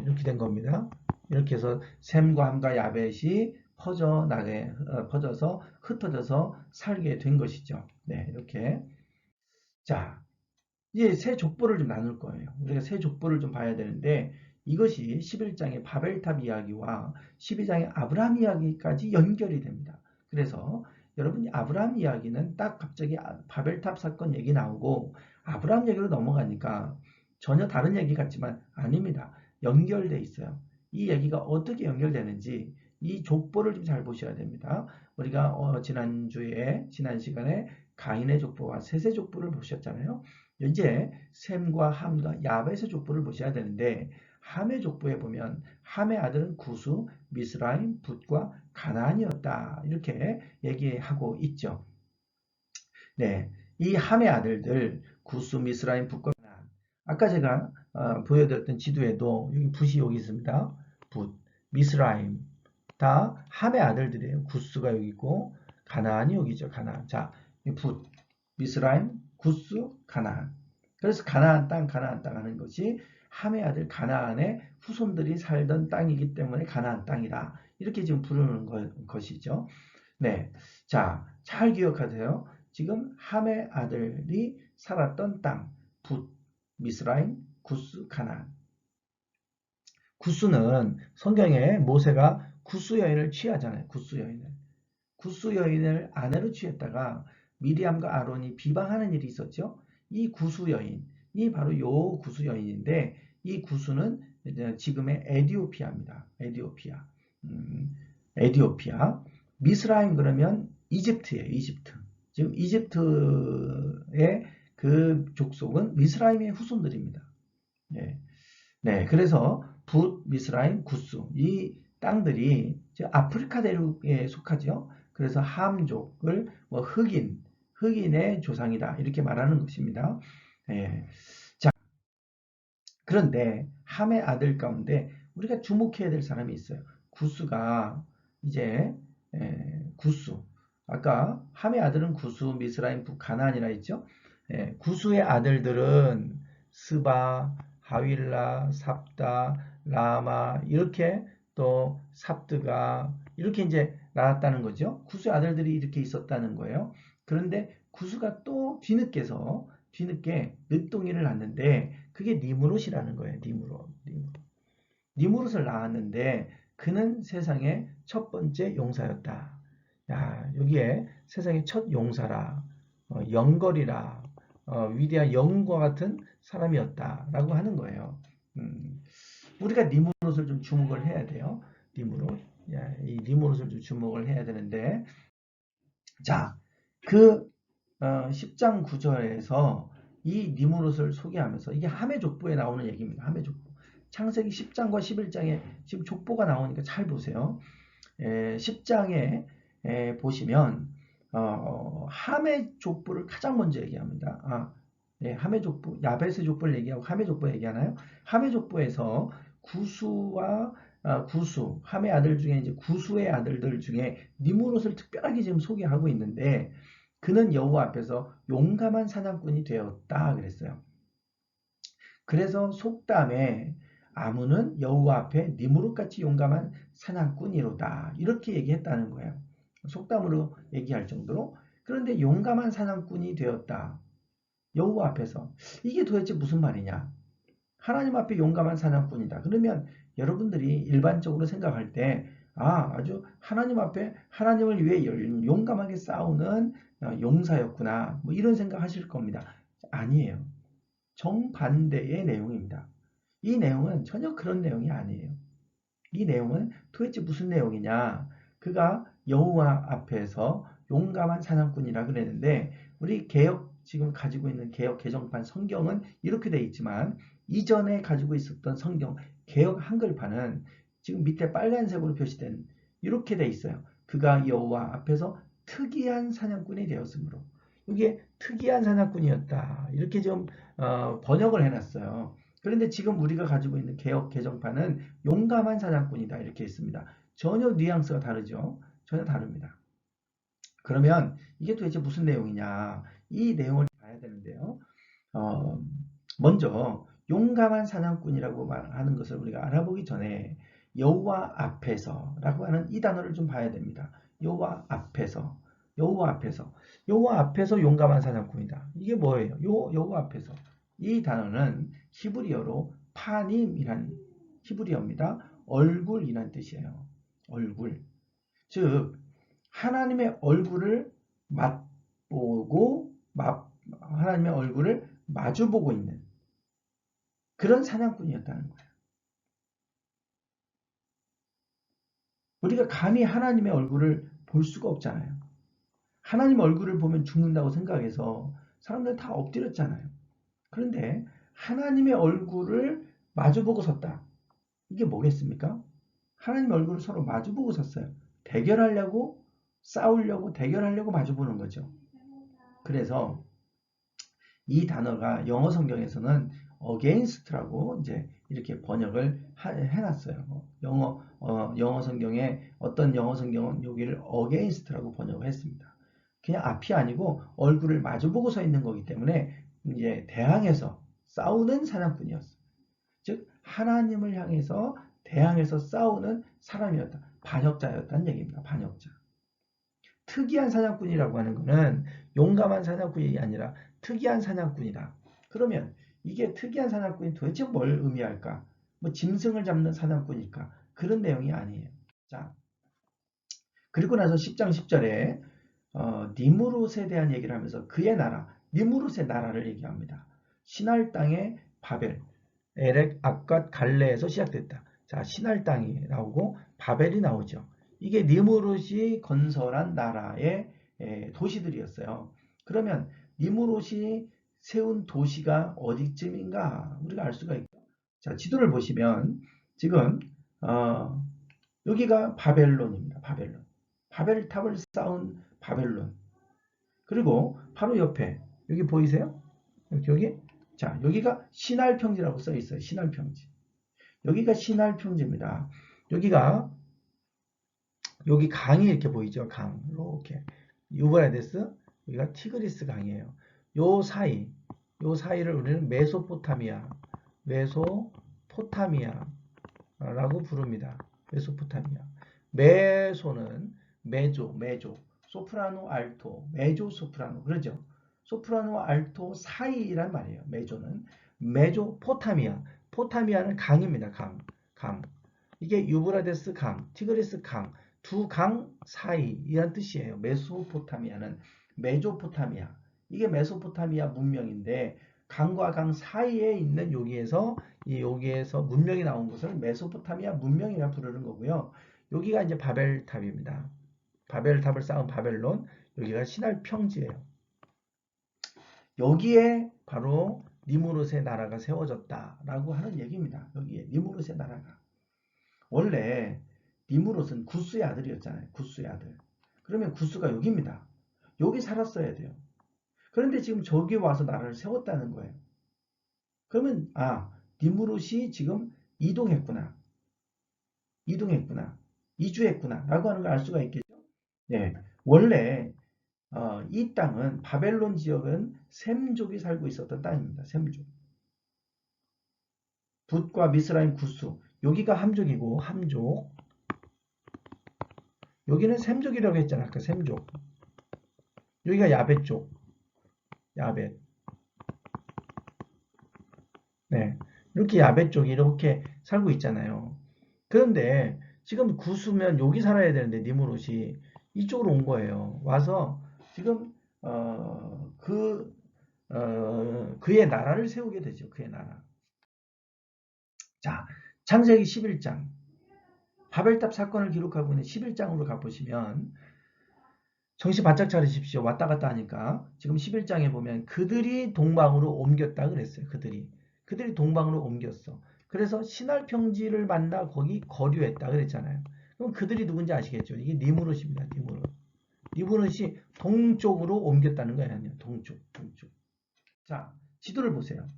S1: 이렇게 된 겁니다. 이렇게 해서 셈과 함과 야벳이 퍼져서 흩어져서 살게 된 것이죠. 네, 이렇게. 자, 이제 세 족보를 좀 나눌 거예요. 우리가 세 족보를 좀 봐야 되는데 이것이 11장의 바벨탑 이야기와 12장의 아브라함 이야기까지 연결이 됩니다. 그래서 여러분 아브라함 이야기는 딱 갑자기 바벨탑 사건 얘기 나오고 아브라함 얘기로 넘어가니까 전혀 다른 얘기 같지만 아닙니다. 연결돼 있어요. 이 얘기가 어떻게 연결되는지 이 족보를 좀 잘 보셔야 됩니다. 우리가 지난 시간에 가인의 족보와 셋의 족보를 보셨잖아요. 이제 셈과 함과 야벳의 족보를 보셔야 되는데 함의 족보에 보면 함의 아들은 구수, 미스라임, 붓과 가나안이었다. 이렇게 얘기하고 있죠. 네, 이 함의 아들들 구수, 미스라임, 붓과 가나안. 아까 제가 보여드렸던 지도에도 여기 붓이 여기 있습니다. 붓, 미스라임 다 함의 아들들이에요. 구스가 여기 있고 가나안이 여기죠. 가나안. 자, 붓, 미스라임, 구스, 가나안. 그래서 가나안 땅 하는 것이 함의 아들 가나안의 후손들이 살던 땅이기 때문에 가나안 땅이다. 이렇게 지금 부르는 것이죠. 네. 자, 잘 기억하세요. 지금 함의 아들이 살았던 땅, 붓, 미스라임, 구스, 가나안. 구스는 성경에 모세가 구스 여인을 취하잖아요. 구스 여인을. 구스 여인을 아내로 취했다가 미리암과 아론이 비방하는 일이 있었죠. 이 구스 여인이 바로 요 구스 여인인데 이 구스는 지금의 에디오피아입니다. 에디오피아. 음, 에디오피아. 미스라임 그러면 이집트예요. 이집트. 지금 이집트의 그 족속은 미스라임의 후손들입니다. 네. 네, 그래서 붓, 미스라임, 구스 이 땅들이 아프리카 대륙에 속하죠. 그래서 함족을 뭐 흑인의 조상이다 이렇게 말하는 것입니다. 예. 자, 그런데 함의 아들 가운데 우리가 주목해야 될 사람이 있어요. 구스가 이제 구스 아까 함의 아들은 구스, 미스라임, 북가나안이라 했죠. 구스의 아들들은 스바, 하윌라, 삽다, 라마 이렇게 또 삽드가 이렇게 이제 나왔다는 거죠. 구스의 아들들이 이렇게 있었다는 거예요. 그런데 구스가 또 뒤늦게 늦둥이를 낳는데 그게 니무롯이라는 거예요. 니무롯. 니무롯을 낳았는데 그는 세상의 첫 번째 용사였다. 야, 여기에 세상의 첫 용사라, 영걸이라, 위대한 영웅과 같은 사람이었다라고 하는 거예요. 우리가 니무롯을 좀 주목을 해야 돼요. 니무롯. 야, 이 니무롯을 좀 주목을 해야 되는데, 자, 그 10장 9절에서 이 니무롯을 소개하면서 이게 함의 족보에 나오는 얘기입니다. 함의 족보. 창세기 10장과 11장에 지금 족보가 나오니까 잘 보세요. 10장에 보시면 함의 족보를 가장 먼저 얘기합니다. 함의 족보, 야베스 족보를 얘기하고 함의 족보 얘기하나요? 함의 족보에서 구수와 구수, 함의 아들 중에 이제 구수의 아들들 중에 니무롯을 특별하게 지금 소개하고 있는데 그는 여호와 앞에서 용감한 사냥꾼이 되었다 그랬어요. 그래서 속담에 아문은 여호와 앞에 니무롯같이 용감한 사냥꾼이로다 이렇게 얘기했다는 거예요. 속담으로 얘기할 정도로. 그런데 용감한 사냥꾼이 되었다. 여호와 앞에서. 이게 도대체 무슨 말이냐? 하나님 앞에 용감한 사냥꾼이다. 그러면 여러분들이 일반적으로 생각할 때 아주 하나님 앞에 하나님을 위해 용감하게 싸우는 용사였구나. 뭐 이런 생각하실 겁니다. 아니에요. 정반대의 내용입니다. 이 내용은 전혀 그런 내용이 아니에요. 이 내용은 도대체 무슨 내용이냐? 그가 여호와 앞에서 용감한 사냥꾼이라 그랬는데 우리 개혁 지금 가지고 있는 개혁 개정판 성경은 이렇게 돼 있지만 이전에 가지고 있었던 성경 개혁 한글판은 지금 밑에 빨간색으로 표시된 이렇게 돼 있어요. 그가 여호와 앞에서 특이한 사냥꾼이 되었으므로 이게 특이한 사냥꾼이었다. 이렇게 좀 번역을 해놨어요. 그런데 지금 우리가 가지고 있는 개혁 개정판은 용감한 사냥꾼이다 이렇게 있습니다. 전혀 뉘앙스가 다르죠. 전혀 다릅니다. 그러면 이게 도대체 무슨 내용이냐? 이 내용을 봐야 되는데요. 어, 먼저 용감한 사냥꾼이라고 말하는 것을 우리가 알아보기 전에 여호와 앞에서라고 하는 이 단어를 좀 봐야 됩니다. 여호와 앞에서, 여호와 앞에서, 여호와 앞에서 용감한 사냥꾼이다. 이게 뭐예요? 여호와 앞에서. 이 단어는 히브리어로 파님이란 히브리어입니다. 얼굴이란 뜻이에요. 얼굴. 즉 하나님의 얼굴을 맛보고 하나님의 얼굴을 마주보고 있는 그런 사냥꾼이었다는 거예요. 우리가 감히 하나님의 얼굴을 볼 수가 없잖아요. 하나님 얼굴을 보면 죽는다고 생각해서 사람들 다 엎드렸잖아요. 그런데 하나님의 얼굴을 마주보고 섰다. 이게 뭐겠습니까? 하나님 얼굴을 서로 마주보고 섰어요. 대결하려고 싸우려고 대결하려고 마주보는 거죠. 그래서 이 단어가 영어 성경에서는 against라고 이제 이렇게 번역을 해놨어요. 영어 성경에 어떤 영어 성경은 여기를 against라고 번역을 했습니다. 그냥 앞이 아니고 얼굴을 마주보고 서 있는 거기 때문에 이제 대항해서 싸우는 사냥꾼이었어요. 즉 하나님을 향해서 대항해서 싸우는 사람이었다. 반역자였다는 얘기입니다. 반역자. 특이한 사냥꾼이라고 하는 것은 용감한 사냥꾼이 아니라 특이한 사냥꾼이다. 그러면 이게 특이한 사냥꾼이 도대체 뭘 의미할까? 뭐 짐승을 잡는 사냥꾼일까? 그런 내용이 아니에요. 자, 그리고 나서 10장 10절에 니무롯에 대한 얘기를 하면서 그의 나라, 니무롯의 나라를 얘기합니다. 시날 땅의 바벨, 에렉, 악갓, 갈레에서 시작됐다. 자, 시날 땅이 나오고 바벨이 나오죠. 이게 니무롯이 건설한 나라의 도시들이었어요. 그러면 니무롯이 세운 도시가 어디쯤인가 우리가 알 수가 있고, 자, 지도를 보시면 지금 여기가 바벨론입니다. 바벨론. 바벨탑을 쌓은 바벨론. 그리고 바로 옆에 여기 보이세요? 여기 자, 여기가 신할평지라고 써 있어요. 신할평지. 여기가 신할평지입니다. 여기가 여기 강이 이렇게 보이죠? 강. 이렇게. 유브라데스, 여기가 티그리스 강이에요. 요 사이를 우리는 메소포타미아라고 부릅니다. 메소포타미아. 메소는 메조, 소프라노, 알토, 메조, 소프라노. 그러죠? 소프라노, 알토 사이란 말이에요. 메조포타미아. 포타미아는 강입니다. 강. 이게 유브라데스 강, 티그리스 강, 두 강 사이이란 뜻이에요. 메소포타미아는 메조포타미아. 이게 메소포타미아 문명인데 강과 강 사이에 있는 여기에서 문명이 나온 것을 메소포타미아 문명이라 부르는 거고요. 여기가 이제 바벨탑입니다. 바벨탑을 쌓은 바벨론, 여기가 시날 평지예요. 여기에 바로 니무롯의 나라가 세워졌다라고 하는 얘기입니다. 여기에 니무롯의 나라가. 원래 니무롯은 구스의 아들이었잖아요. 구스의 아들. 그러면 구스가 여기입니다. 여기 살았어야 돼요. 그런데 지금 저기 와서 나라를 세웠다는 거예요. 그러면 니무롯이 지금 이동했구나. 이주했구나. 라고 하는 걸 알 수가 있겠죠. 네, 원래 이 땅은 바벨론 지역은 셈족이 살고 있었던 땅입니다. 셈족. 붓과 미스라임 구스. 여기가 함족이고 함족. 여기는 셈족이라고 했잖아. 아까 셈족. 여기가 야벳 쪽. 야벳. 네. 이렇게 야벳 쪽이 이렇게 살고 있잖아요. 그런데 지금 구수면 여기 살아야 되는데 니무롯이 이쪽으로 온 거예요. 와서 지금 그의 나라를 세우게 되죠. 그의 나라. 자, 창세기 11장. 바벨탑 사건을 기록하고 있는 11장으로 가보시면 정신 바짝 차리십시오. 왔다 갔다 하니까. 지금 11장에 보면 그들이 동방으로 옮겼다 그랬어요. 그들이 동방으로 옮겼어. 그래서 신할 평지를 만나 거기 거류했다 그랬잖아요. 그럼 그들이 누군지 아시겠죠? 이게 니무롯입니다. 니무롯이 동쪽으로 옮겼다는 거예요. 아니요. 동쪽. 자, 지도를 보세요.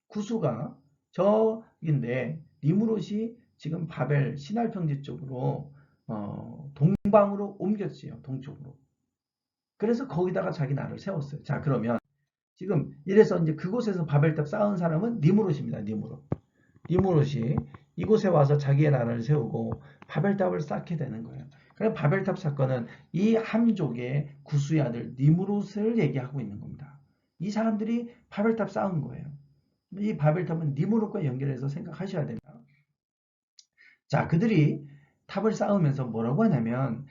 S1: 구수가 저인데 니무롯이 지금 바벨 신할 평지 쪽으로 동방으로 옮겼어요. 동쪽으로. 그래서 거기다가 자기 나라를 세웠어요. 자, 그러면 지금 이래서 이제 그곳에서 바벨탑 쌓은 사람은 니무롯입니다. 니무롯이 이곳에 와서 자기의 나라를 세우고 바벨탑을 쌓게 되는 거예요. 그래서 바벨탑 사건은 이 함족의 구스의 아들 니무롯을 얘기하고 있는 겁니다. 이 사람들이 바벨탑 쌓은 거예요. 이 바벨탑은 니무롯과 연결해서 생각하셔야 됩니다. 자, 그들이 탑을 쌓으면서 뭐라고 하냐면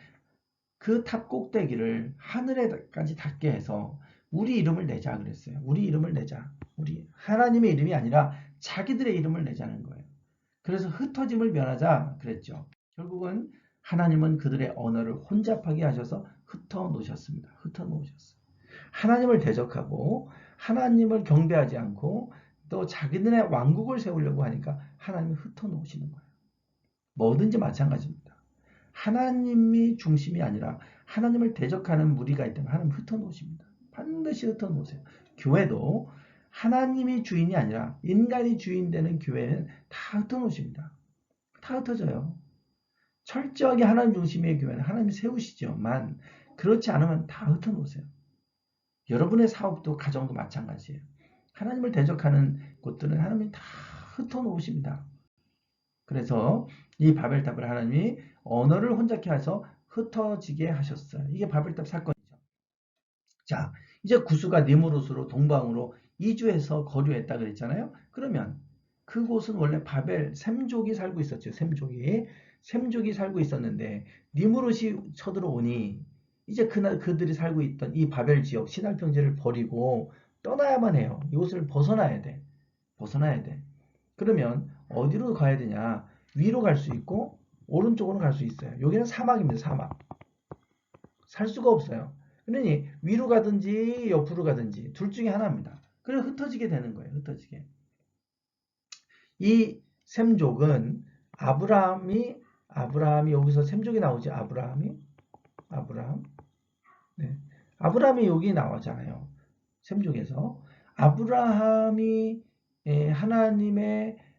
S1: 그 탑 꼭대기를 하늘에까지 닿게 해서 우리 이름을 내자 그랬어요. 우리 이름을 내자. 우리 하나님의 이름이 아니라 자기들의 이름을 내자는 거예요. 그래서 흩어짐을 면하자 그랬죠. 결국은 하나님은 그들의 언어를 혼잡하게 하셔서 흩어놓으셨습니다. 하나님을 대적하고 하나님을 경배하지 않고 또 자기들의 왕국을 세우려고 하니까 하나님이 흩어놓으시는 거예요. 뭐든지 마찬가지입니다. 하나님이 중심이 아니라 하나님을 대적하는 무리가 있다면 하나님 흩어놓으십니다. 반드시 흩어놓으세요. 교회도 하나님이 주인이 아니라 인간이 주인 되는 교회는 다 흩어놓으십니다. 다 흩어져요. 철저하게 하나님 중심의 교회는 하나님이 세우시지만 그렇지 않으면 다 흩어놓으세요. 여러분의 사업도 가정도 마찬가지예요. 하나님을 대적하는 곳들은 하나님이 다 흩어놓으십니다. 그래서 이 바벨탑을 하나님이 언어를 혼잡케 해서 흩어지게 하셨어요. 이게 바벨탑 사건이죠. 자, 이제 구스가 니무롯으로 동방으로 이주해서 거류했다 그랬잖아요. 그러면 그곳은 원래 바벨 셈족이 살고 있었죠. 셈족이 살고 있었는데 니무롯이 쳐들어오니 이제 그들이 살고 있던 이 바벨 지역 시날 평지를 버리고 떠나야만 해요. 이곳을 벗어나야 돼. 벗어나야 돼. 그러면 어디로 가야 되냐? 위로 갈 수 있고 오른쪽으로 갈 수 있어요. 여기는 사막입니다. 사막. 살 수가 없어요. 그러니 위로 가든지 옆으로 가든지 둘 중에 하나입니다. 그래서 흩어지게 되는 거예요. 흩어지게. 이 셈족은 아브라함이 여기서 셈족이 나오지. 아브라함. 네. 아브라함이 여기 나오잖아요. 셈족에서 아브라함이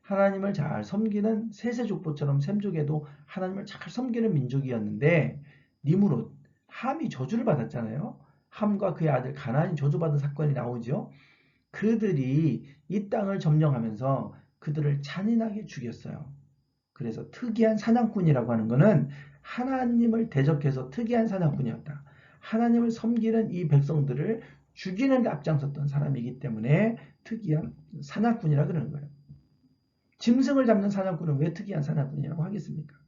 S1: 하나님을 잘 섬기는 세세족보처럼 셈족에도 하나님을 잘 섬기는 민족이었는데 니므롯 함이 저주를 받았잖아요. 함과 그의 아들 가나안이 저주받은 사건이 나오죠. 그들이 이 땅을 점령하면서 그들을 잔인하게 죽였어요. 그래서 특이한 사냥꾼이라고 하는 것은 하나님을 대적해서 특이한 사냥꾼이었다. 하나님을 섬기는 이 백성들을 죽이는 데 앞장섰던 사람이기 때문에 특이한 사냥꾼이라 그러는 거예요. 짐승을 잡는 사냥꾼은 왜 특이한 사냥꾼이라고 하겠습니까?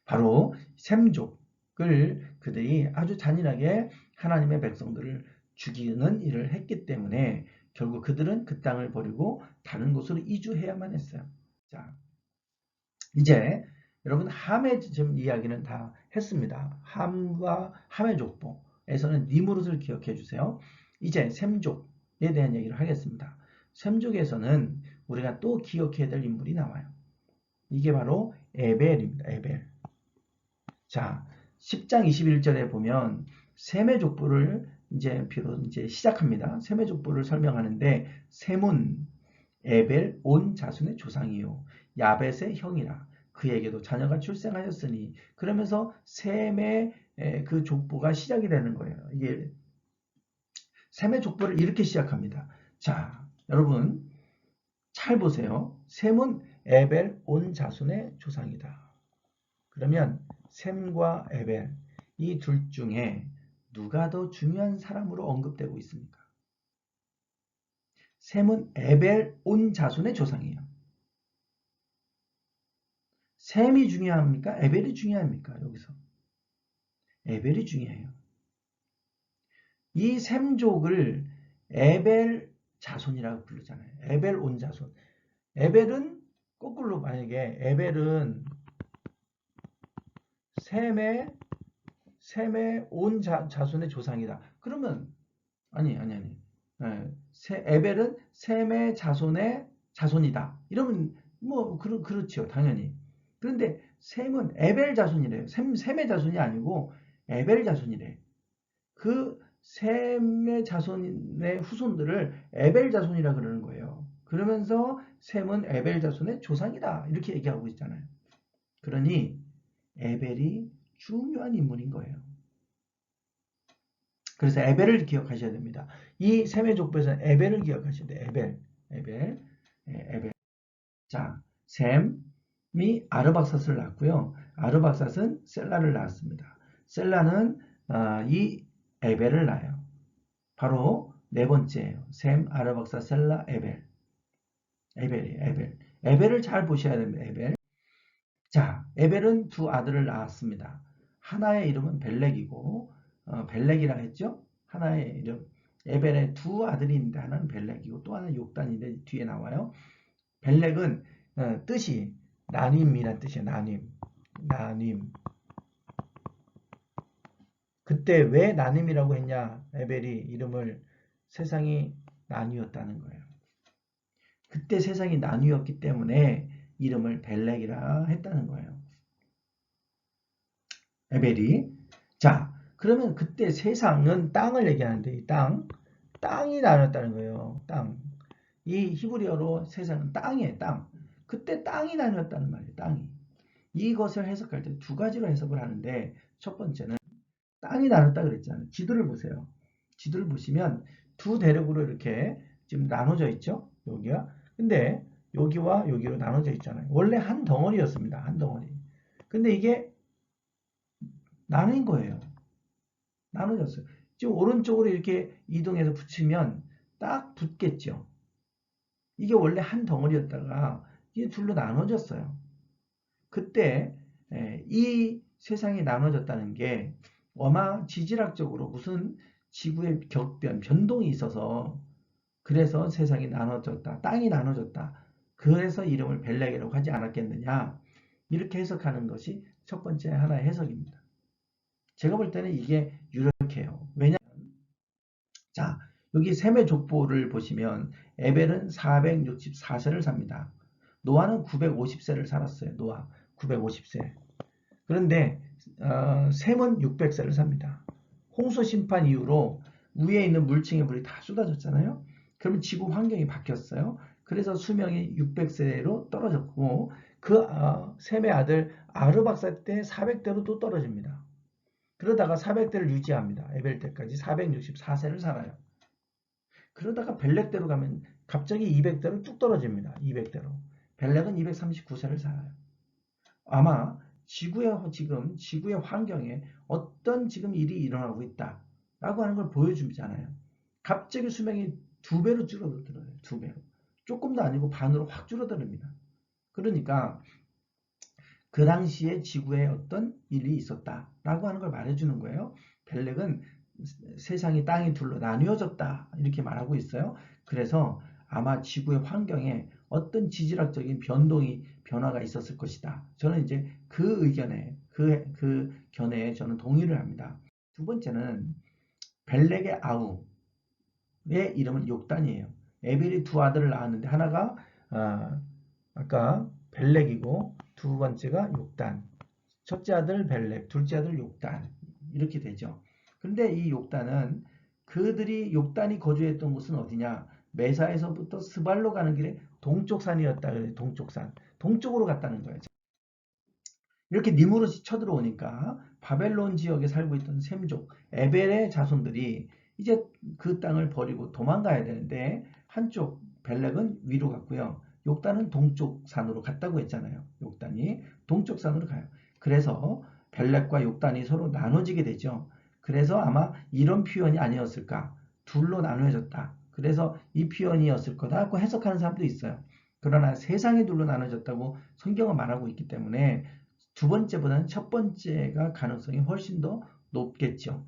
S1: 바로 셈족을 그들이 아주 잔인하게 하나님의 백성들을 죽이는 일을 했기 때문에 결국 그들은 그 땅을 버리고 다른 곳으로 이주해야만 했어요. 자, 이제 여러분 함의 지금 이야기는 다 했습니다. 함과 함의 족보에서는 니므롯을 기억해 주세요. 이제 셈족에 대한 얘기를 하겠습니다. 셈족에서는 우리가 또 기억해야 될 인물이 나와요. 이게 바로 에벨입니다. 에벨. 자, 10장 21절에 보면 셈의 족보를 이제 시작합니다. 셈의 족보를 설명하는데 셈은 에벨 온 자손의 조상이요 야벳의 형이라 그에게도 자녀가 출생하였으니 그러면서 셈의 그 족보가 시작이 되는 거예요. 이게 셈의 족보를 이렇게 시작합니다. 자, 여러분 잘 보세요. 셈은 에벨 온 자손의 조상이다. 그러면 셈과 에벨 이 둘 중에 누가 더 중요한 사람으로 언급되고 있습니까? 셈은 에벨 온 자손의 조상이에요. 셈이 중요합니까? 에벨이 중요합니까? 여기서. 에벨이 중요해요. 이 셈족을 에벨 자손이라고 부르잖아요. 에벨 온 자손. 에벨은 거꾸로 만약에 에벨은 셈의 온 자손의 조상이다. 그러면 아니. 에벨은 셈의 자손의 자손이다. 이러면 뭐 그렇죠. 당연히. 그런데 셈은 에벨 자손이래요. 셈의 자손이 아니고 에벨 자손이래. 그 셈의 자손의 후손들을 에벨 자손이라 그러는 거예요. 그러면서 셈은 에벨 자손의 조상이다. 이렇게 얘기하고 있잖아요. 그러니 에벨이 중요한 인물인 거예요. 그래서 에벨을 기억하셔야 됩니다. 이 셈의 족보에서는 에벨을 기억하셔야 돼요. 에벨. 자, 셈이 아르박삿을 낳았고요. 아르박삿은 셀라를 낳았습니다. 셀라는 이 에벨을 낳아요. 바로 네 번째예요. 셈, 아르박삿, 셀라, 에벨. 에벨이에요. 에벨을 잘 보셔야 됩니다. 에벨. 자, 에벨은 두 아들을 낳았습니다. 하나의 이름은 벨렉이고 벨렉이라 했죠? 하나의 이름. 에벨의 두 아들이 있는데 하나는 벨렉이고 또 하나는 욕단인데 뒤에 나와요. 벨렉은 뜻이 나님이란 뜻이에요. 나님. 그때 왜 나님이라고 했냐? 에벨이 이름을 세상이 나뉘었다는 거예요. 그때 세상이 나뉘었기 때문에 이름을 벨렉이라 했다는 거예요. 에벨이. 자, 그러면 그때 세상은 땅을 얘기하는데 이 땅이 나눴다는 거예요. 땅. 이 히브리어로 세상은 땅이에요. 땅. 그때 땅이 나뉘었다는 말이에요. 땅이. 이것을 해석할 때 두 가지로 해석을 하는데 첫 번째는 땅이 나눴다 그랬잖아요. 지도를 보세요. 지도를 보시면 두 대륙으로 이렇게 지금 나눠져 있죠. 여기가. 근데 여기와 여기로 나눠져 있잖아요. 원래 한 덩어리였습니다. 한 덩어리. 근데 이게 나뉜 거예요. 나눠졌어요. 지금 오른쪽으로 이렇게 이동해서 붙이면 딱 붙겠죠. 이게 원래 한 덩어리였다가 이게 둘로 나눠졌어요. 그때 이 세상이 나눠졌다는 게 아마 지질학적으로 무슨 지구의 격변, 변동이 있어서 그래서 세상이 나눠졌다, 땅이 나눠졌다. 그래서 이름을 벨렉이라고 하지 않았겠느냐. 이렇게 해석하는 것이 첫 번째 하나의 해석입니다. 제가 볼 때는 이게 유력해요. 왜냐? 자, 여기 셈의 족보를 보시면 에벨은 464세를 삽니다. 노아는 950세를 살았어요. 노아 950세. 그런데 셈은 600세를 삽니다. 홍수 심판 이후로 위에 있는 물층의 물이 다 쏟아졌잖아요. 그러면 지구 환경이 바뀌었어요. 그래서 수명이 600세로 떨어졌고 그 셈의 아들 아르박사 때 400대로 또 떨어집니다. 그러다가 400대를 유지합니다. 에벨 때까지 464세를 살아요. 그러다가 벨렉대로 가면 갑자기 200대로 뚝 떨어집니다. 200대로. 벨렉은 239세를 살아요. 아마 지금 지구의 환경에 어떤 지금 일이 일어나고 있다라고 하는 걸 보여주잖아요. 갑자기 수명이 2배로 줄어들어요. 2배로. 조금도 아니고 반으로 확 줄어듭니다. 그러니까 그 당시에 지구에 어떤 일이 있었다라고 하는 걸 말해주는 거예요. 벨렉은 세상이 땅이 둘로 나뉘어졌다 이렇게 말하고 있어요. 그래서 아마 지구의 환경에 어떤 지질학적인 변화가 있었을 것이다. 저는 이제 그 의견에 그 견해에 저는 동의를 합니다. 두 번째는 벨렉의 아우의 이름은 욕단이에요. 에벨이 두 아들을 낳았는데 하나가 아까 벨렉이고 두 번째가 욕단. 첫째 아들 벨렉, 둘째 아들 욕단 이렇게 되죠. 그런데 이 욕단은 그들이 욕단이 거주했던 곳은 어디냐? 메사에서부터 스발로 가는 길에 동쪽 산이었다 그래요. 동쪽산. 동쪽으로 갔다는 거예요. 이렇게 니무롯이 쳐들어오니까 바벨론 지역에 살고 있던 셈족, 에벨의 자손들이 이제 그 땅을 버리고 도망가야 되는데 한쪽 벨렉은 위로 갔고요. 욕단은 동쪽 산으로 갔다고 했잖아요. 욕단이 동쪽 산으로 가요. 그래서 벨렉과 욕단이 서로 나눠지게 되죠. 그래서 아마 이런 표현이 아니었을까. 둘로 나눠졌다. 그래서 이 표현이었을 거다고 해석하는 사람도 있어요. 그러나 세상이 둘로 나눠졌다고 성경은 말하고 있기 때문에 두 번째보다는 첫 번째가 가능성이 훨씬 더 높겠죠.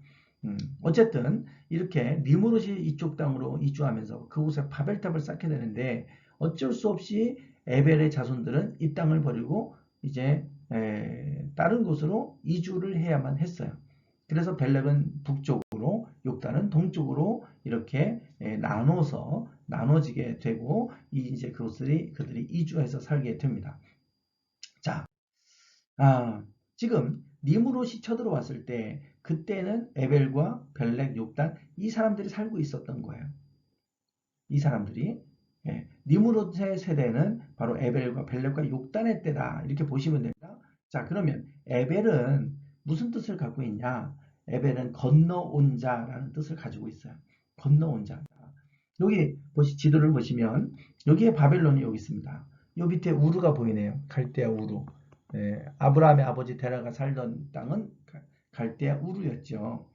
S1: 어쨌든 이렇게 니무롯이 이쪽 땅으로 이주하면서 그곳에 바벨탑을 쌓게 되는데 어쩔 수 없이 에벨의 자손들은 이 땅을 버리고 이제 다른 곳으로 이주를 해야만 했어요. 그래서 벨렉은 북쪽으로 욕단은 동쪽으로 이렇게 나눠지게 되고 이제 그들이 이주해서 살게 됩니다. 자, 지금 니무롯이 쳐들어왔을 때 그때는 에벨과 벨렉, 욕단 이 사람들이 살고 있었던 거예요. 이 사람들이 니무롯의 세대는 바로 에벨과 벨렉과 욕단의 때다 이렇게 보시면 됩니다. 자, 그러면 에벨은 무슨 뜻을 갖고 있냐? 에벨은 건너온 자라는 뜻을 가지고 있어요. 건너온 자. 여기 지도를 보시면 여기에 바벨론이 여기 있습니다. 요 밑에 우르가 보이네요. 갈대아 우르. 아브라함의 아버지 데라가 살던 땅은 갈대아 우르였죠.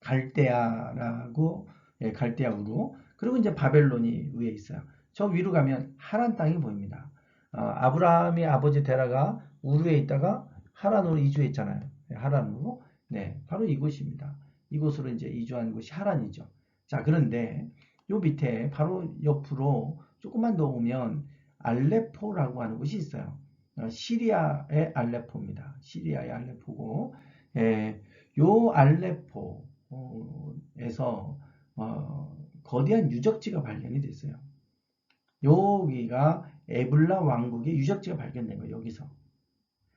S1: 갈대아라고 갈대아 우르. 그리고 이제 바벨론이 위에 있어요. 저 위로 가면 하란 땅이 보입니다. 아브라함의 아버지 데라가 우르에 있다가 하란으로 이주했잖아요. 하란으로. 네, 바로 이곳입니다. 이곳으로 이제 이주한 곳이 하란이죠. 자, 그런데 요 밑에 바로 옆으로 조금만 더 오면 알레포라고 하는 곳이 있어요. 시리아의 알레포입니다. 시리아의 알레포고, 요 알레포에서 거대한 유적지가 발견이 됐어요. 여기가 에블라 왕국의 유적지가 발견된 거예요. 여기서.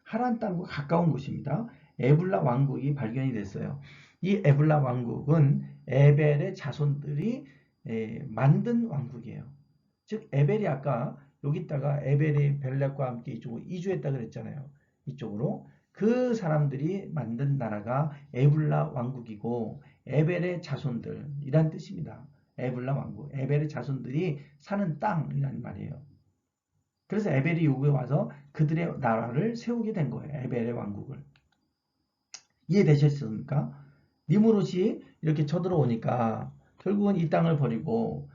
S1: 하란 땅과 가까운 곳입니다. 에블라 왕국이 발견이 됐어요. 이 에블라 왕국은 에벨의 자손들이 만든 왕국이에요. 즉 에벨이 아까 여기다가 에벨이 벨렉과 함께 이쪽으로 이주했다 그랬잖아요. 이쪽으로. 그 사람들이 만든 나라가 에블라 왕국이고 에벨의 자손들이란 뜻입니다. 에블라 왕국. 에벨의 자손들이 사는 땅이란 말이에요. 그래서 에벨이 여기에 와서 그들의 나라를 세우게 된 거예요. 에벨의 왕국을. 이해되셨습니까? 니무롯이 이렇게 쳐들어오니까 결국은 이 땅을 버리고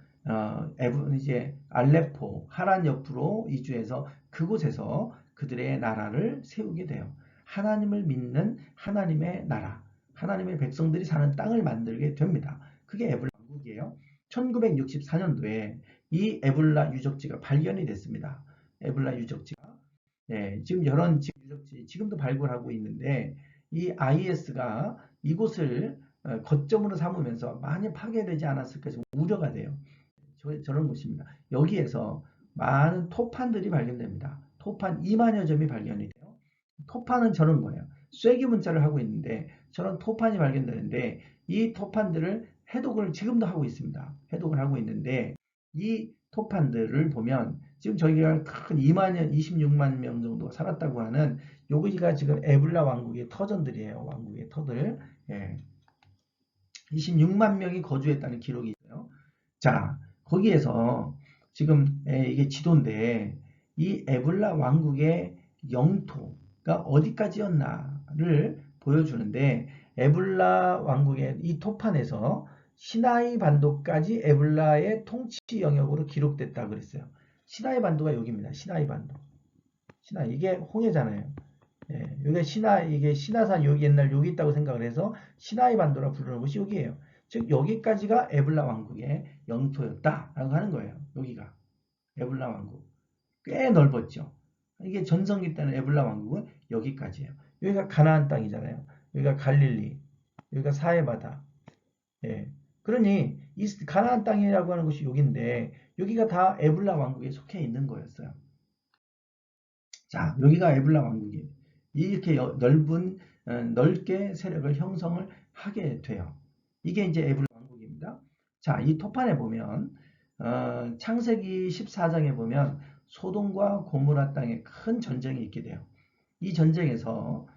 S1: 이제 알레포, 하란 옆으로 이주해서 그곳에서 그들의 나라를 세우게 돼요. 하나님을 믿는 하나님의 나라, 하나님의 백성들이 사는 땅을 만들게 됩니다. 그게 에블라 왕국이에요. 1964년도에 이 에블라 유적지가 발견이 됐습니다. 에블라 유적지가. 네, 지금 여러 유적지 지금도 발굴하고 있는데 이 IS가 이곳을 거점으로 삼으면서 많이 파괴되지 않았을까 지금 우려가 돼요. 저런 곳입니다. 여기에서 많은 토판들이 발견됩니다. 토판 2만여 점이 발견이 돼요. 토판은 저런 거예요. 쐐기 문자를 하고 있는데 저런 토판이 발견되는데 이 토판들을 해독을 지금도 하고 있습니다. 해독을 하고 있는데 이 토판들을 보면 지금 저희가 큰 2만 년, 26만 명 정도 살았다고 하는 여기가 지금 에블라 왕국의 터전들이에요. 왕국의 터들. 예. 26만 명이 거주했다는 기록이 있어요. 자, 거기에서 지금 이게 지도인데 이 에블라 왕국의 영토가 어디까지였나를 보여주는데 에블라 왕국의 이 토판에서 시나이 반도까지 에블라의 통치 영역으로 기록됐다 그랬어요. 시나이 반도가 여기입니다. 시나이 반도. 시나이 이게 홍해잖아요. 예, 이게 시나산 여기 옛날 여기 있다고 생각을 해서 시나이 반도라 부르는 곳이 여기예요. 즉 여기까지가 에블라 왕국의 영토였다라고 하는 거예요. 여기가 에블라 왕국 꽤 넓었죠. 이게 전성기 때는 에블라 왕국은 여기까지예요. 여기가 가나안 땅이잖아요. 여기가 갈릴리, 여기가 사해바다. 예. 그러니 이 가나안 땅이라고 하는 곳이 여기인데 여기가 다 에블라 왕국에 속해 있는 거였어요. 자, 여기가 에블라 왕국이에요. 이렇게 넓은 넓게 세력을 형성을 하게 돼요. 이게 이제 에블라 왕국입니다. 자, 이 토판에 보면 창세기 14장에 보면 소돔과 고모라 땅에 큰 전쟁이 있게 돼요. 이 전쟁에서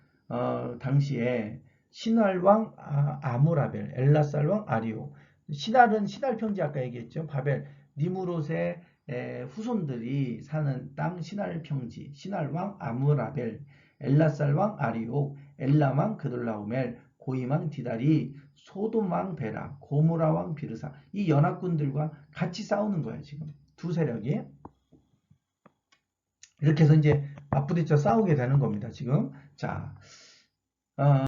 S1: 당시에 신할왕 아무라벨, 엘라살왕 아리오, 신할은 신할 평지 아까 얘기했죠. 바벨, 니무롯의 후손들이 사는 땅 신할 평지, 신할왕 아무라벨, 엘라살왕 아리오, 엘람왕 그돌라오멜, 고임왕 디다리, 소돔왕 베라, 고모라왕 비르사 이 연합군들과 같이 싸우는 거예요. 지금 두 세력이 이렇게 해서 이제 맞부딪혀 싸우게 되는 겁니다. 지금 자, 어,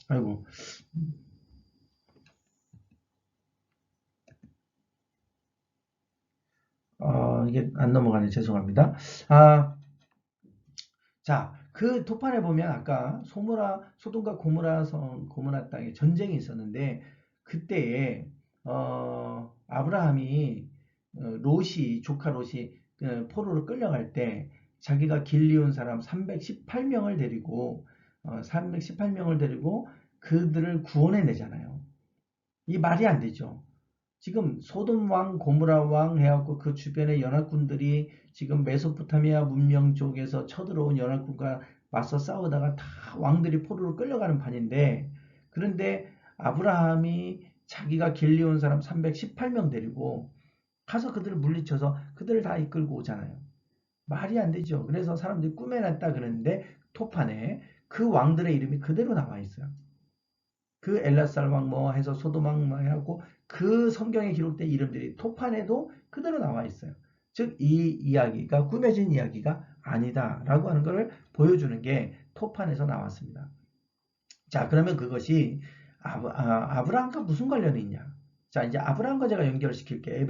S1: 아이고, 이게 안 넘어가네. 죄송합니다. 아, 자, 그 도판에 보면 아까 소돔과 고모라 땅에 전쟁이 있었는데 그때에 아브라함이 조카 롯이 포로로 끌려갈 때 자기가 길리온 사람 318명을 데리고 318명을 데리고 그들을 구원해 내잖아요. 이 말이 안 되죠. 지금 소돔 왕, 고모라 왕 해갖고 그 주변의 연합군들이 지금 메소포타미아 문명 쪽에서 쳐들어온 연합군과 맞서 싸우다가 다 왕들이 포로로 끌려가는 판인데 그런데 아브라함이 자기가 길리온 사람 318명 데리고 가서 그들을 물리쳐서 그들을 다 이끌고 오잖아요. 말이 안 되죠. 그래서 사람들이 꾸며놨다 그러는데 토판에 그 왕들의 이름이 그대로 나와 있어요. 그 엘라살 왕 뭐 해서 소돔 왕 뭐 해갖고 그 성경에 기록된 이름들이 토판에도 그대로 나와 있어요. 즉 이 이야기가 꾸며진 이야기가 아니다라고 하는 것을 보여주는 게 토판에서 나왔습니다. 자, 그러면 그것이 아브라함과 무슨 관련이 있냐? 자, 이제 아브라함과 제가 연결시킬게.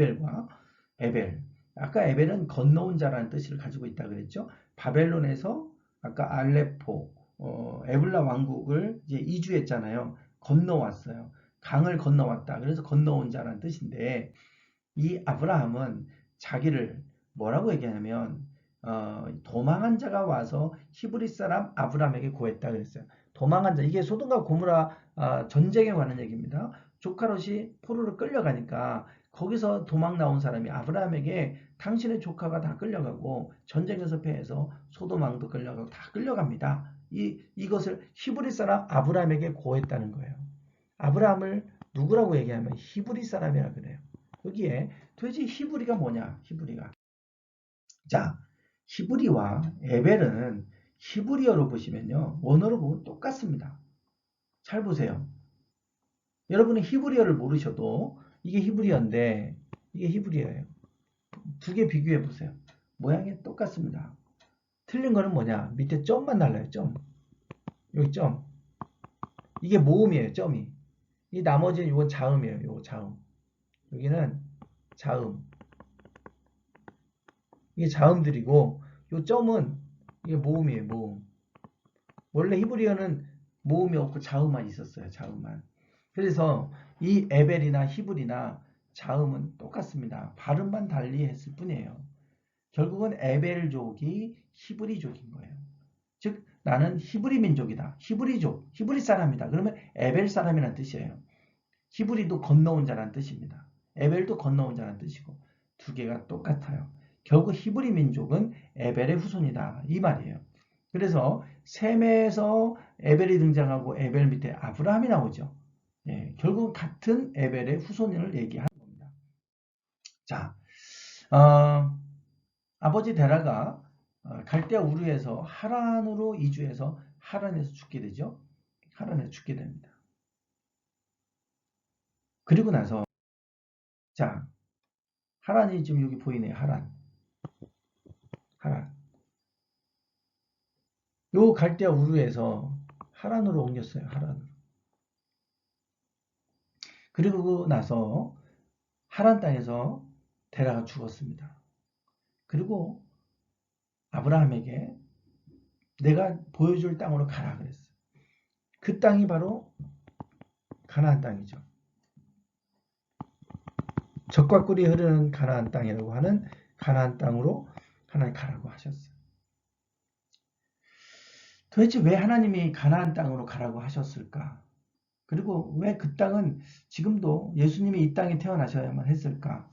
S1: 에벨. 아까 에벨은 건너온 자라는 뜻을 가지고 있다 그랬죠. 바벨론에서 아까 알레포, 에블라 왕국을 이제 이주했잖아요. 건너왔어요. 강을 건너왔다. 그래서 건너온 자라는 뜻인데 이 아브라함은 자기를 뭐라고 얘기하냐면 도망한 자가 와서 히브리 사람 아브라함에게 고했다 그랬어요. 도망한 자 이게 소돔과 고모라 전쟁에 관한 얘기입니다. 조카 롯이 포로로 끌려가니까 거기서 도망 나온 사람이 아브라함에게 당신의 조카가 다 끌려가고 전쟁에서 패해서 소돔 왕도 끌려가고 다 끌려갑니다. 이것을 히브리 사람 아브라함에게 고했다는 거예요. 아브라함을 누구라고 얘기하면 히브리 사람이라 그래요. 여기에 도대체 히브리가 뭐냐? 히브리가. 자, 히브리와 에벨은 히브리어로 보시면요. 원어로 보면 똑같습니다. 잘 보세요. 여러분은 히브리어를 모르셔도 이게 히브리어인데 이게 히브리어예요. 두 개 비교해 보세요. 모양이 똑같습니다. 틀린 거는 뭐냐? 밑에 점만 달라요. 점. 여기 점. 이게 모음이에요. 점이. 이 나머지는 이건 자음이에요. 이거 자음. 여기는 자음. 이게 자음들이고 이 점은 이게 모음이에요. 모음. 원래 히브리어는 모음이 없고 자음만 있었어요. 자음만. 그래서 이 에벨이나 히브리나 자음은 똑같습니다. 발음만 달리 했을 뿐이에요. 결국은 에벨족이 히브리족인 거예요. 즉 나는 히브리 민족이다. 히브리족, 히브리 사람이다. 그러면 에벨 사람이라는 뜻이에요. 히브리도 건너온 자라는 뜻입니다. 에벨도 건너온 자라는 뜻이고 두 개가 똑같아요. 결국 히브리 민족은 에벨의 후손이다. 이 말이에요. 그래서 셈에서 에벨이 등장하고 에벨 밑에 아브라함이 나오죠. 예, 결국 같은 에벨의 후손을 얘기하는 겁니다. 자, 아버지 데라가 갈대아 우르에서 하란으로 이주해서 하란에서 죽게 되죠. 하란에서 죽게 됩니다. 그리고 나서 자, 하란이 지금 여기 보이네요. 하란. 요 갈대아 우르에서 하란으로 옮겼어요. 하란으로. 그리고 나서 하란 땅에서 데라가 죽었습니다. 그리고 아브라함에게 내가 보여줄 땅으로 가라 그랬어요. 그 땅이 바로 가나안 땅이죠. 젖과 꿀이 흐르는 가나안 땅이라고 하는 가나안 땅으로 하나님 가라고 하셨어요. 도대체 왜 하나님이 가나안 땅으로 가라고 하셨을까? 그리고 왜 그 땅은 지금도 예수님이 이 땅에 태어나셔야만 했을까?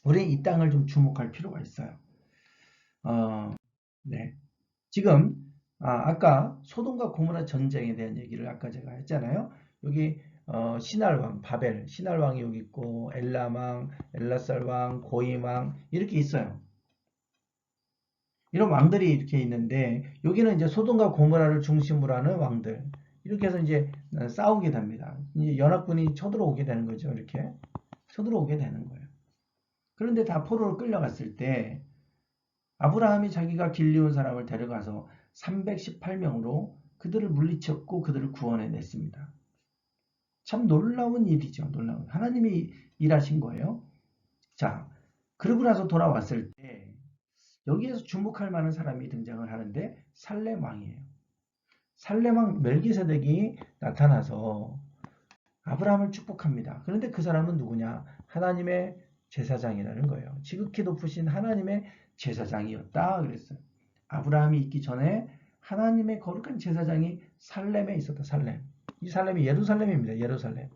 S1: 우리는 이 땅을 좀 주목할 필요가 있어요. 네. 지금 아까 소돔과 고모라 전쟁에 대한 얘기를 아까 제가 했잖아요. 여기 신할왕, 바벨, 신할왕이 여기 있고 엘람왕, 엘라살왕, 고임왕 이렇게 있어요. 이런 왕들이 이렇게 있는데 여기는 이제 소돔과 고모라를 중심으로 하는 왕들 이렇게 해서 이제 싸우게 됩니다. 이제 연합군이 쳐들어오게 되는 거죠. 이렇게 쳐들어오게 되는 거예요. 그런데 다 포로로 끌려갔을 때 아브라함이 자기가 길리온 사람을 데려가서 318명으로 그들을 물리쳤고 그들을 구원해냈습니다. 참 놀라운 일이죠. 놀라운. 하나님이 일하신 거예요. 자, 그러고 나서 돌아왔을 때 여기에서 주목할 만한 사람이 등장을 하는데 살렘 왕이에요. 살렘 왕 멜기세덱이 나타나서 아브라함을 축복합니다. 그런데 그 사람은 누구냐? 하나님의 제사장이라는 거예요. 지극히 높으신 하나님의 제사장이었다 그랬어요. 아브라함이 있기 전에 하나님의 거룩한 제사장이 살렘에 있었다. 살렘. 이 살렘이 예루살렘입니다. 예루살렘.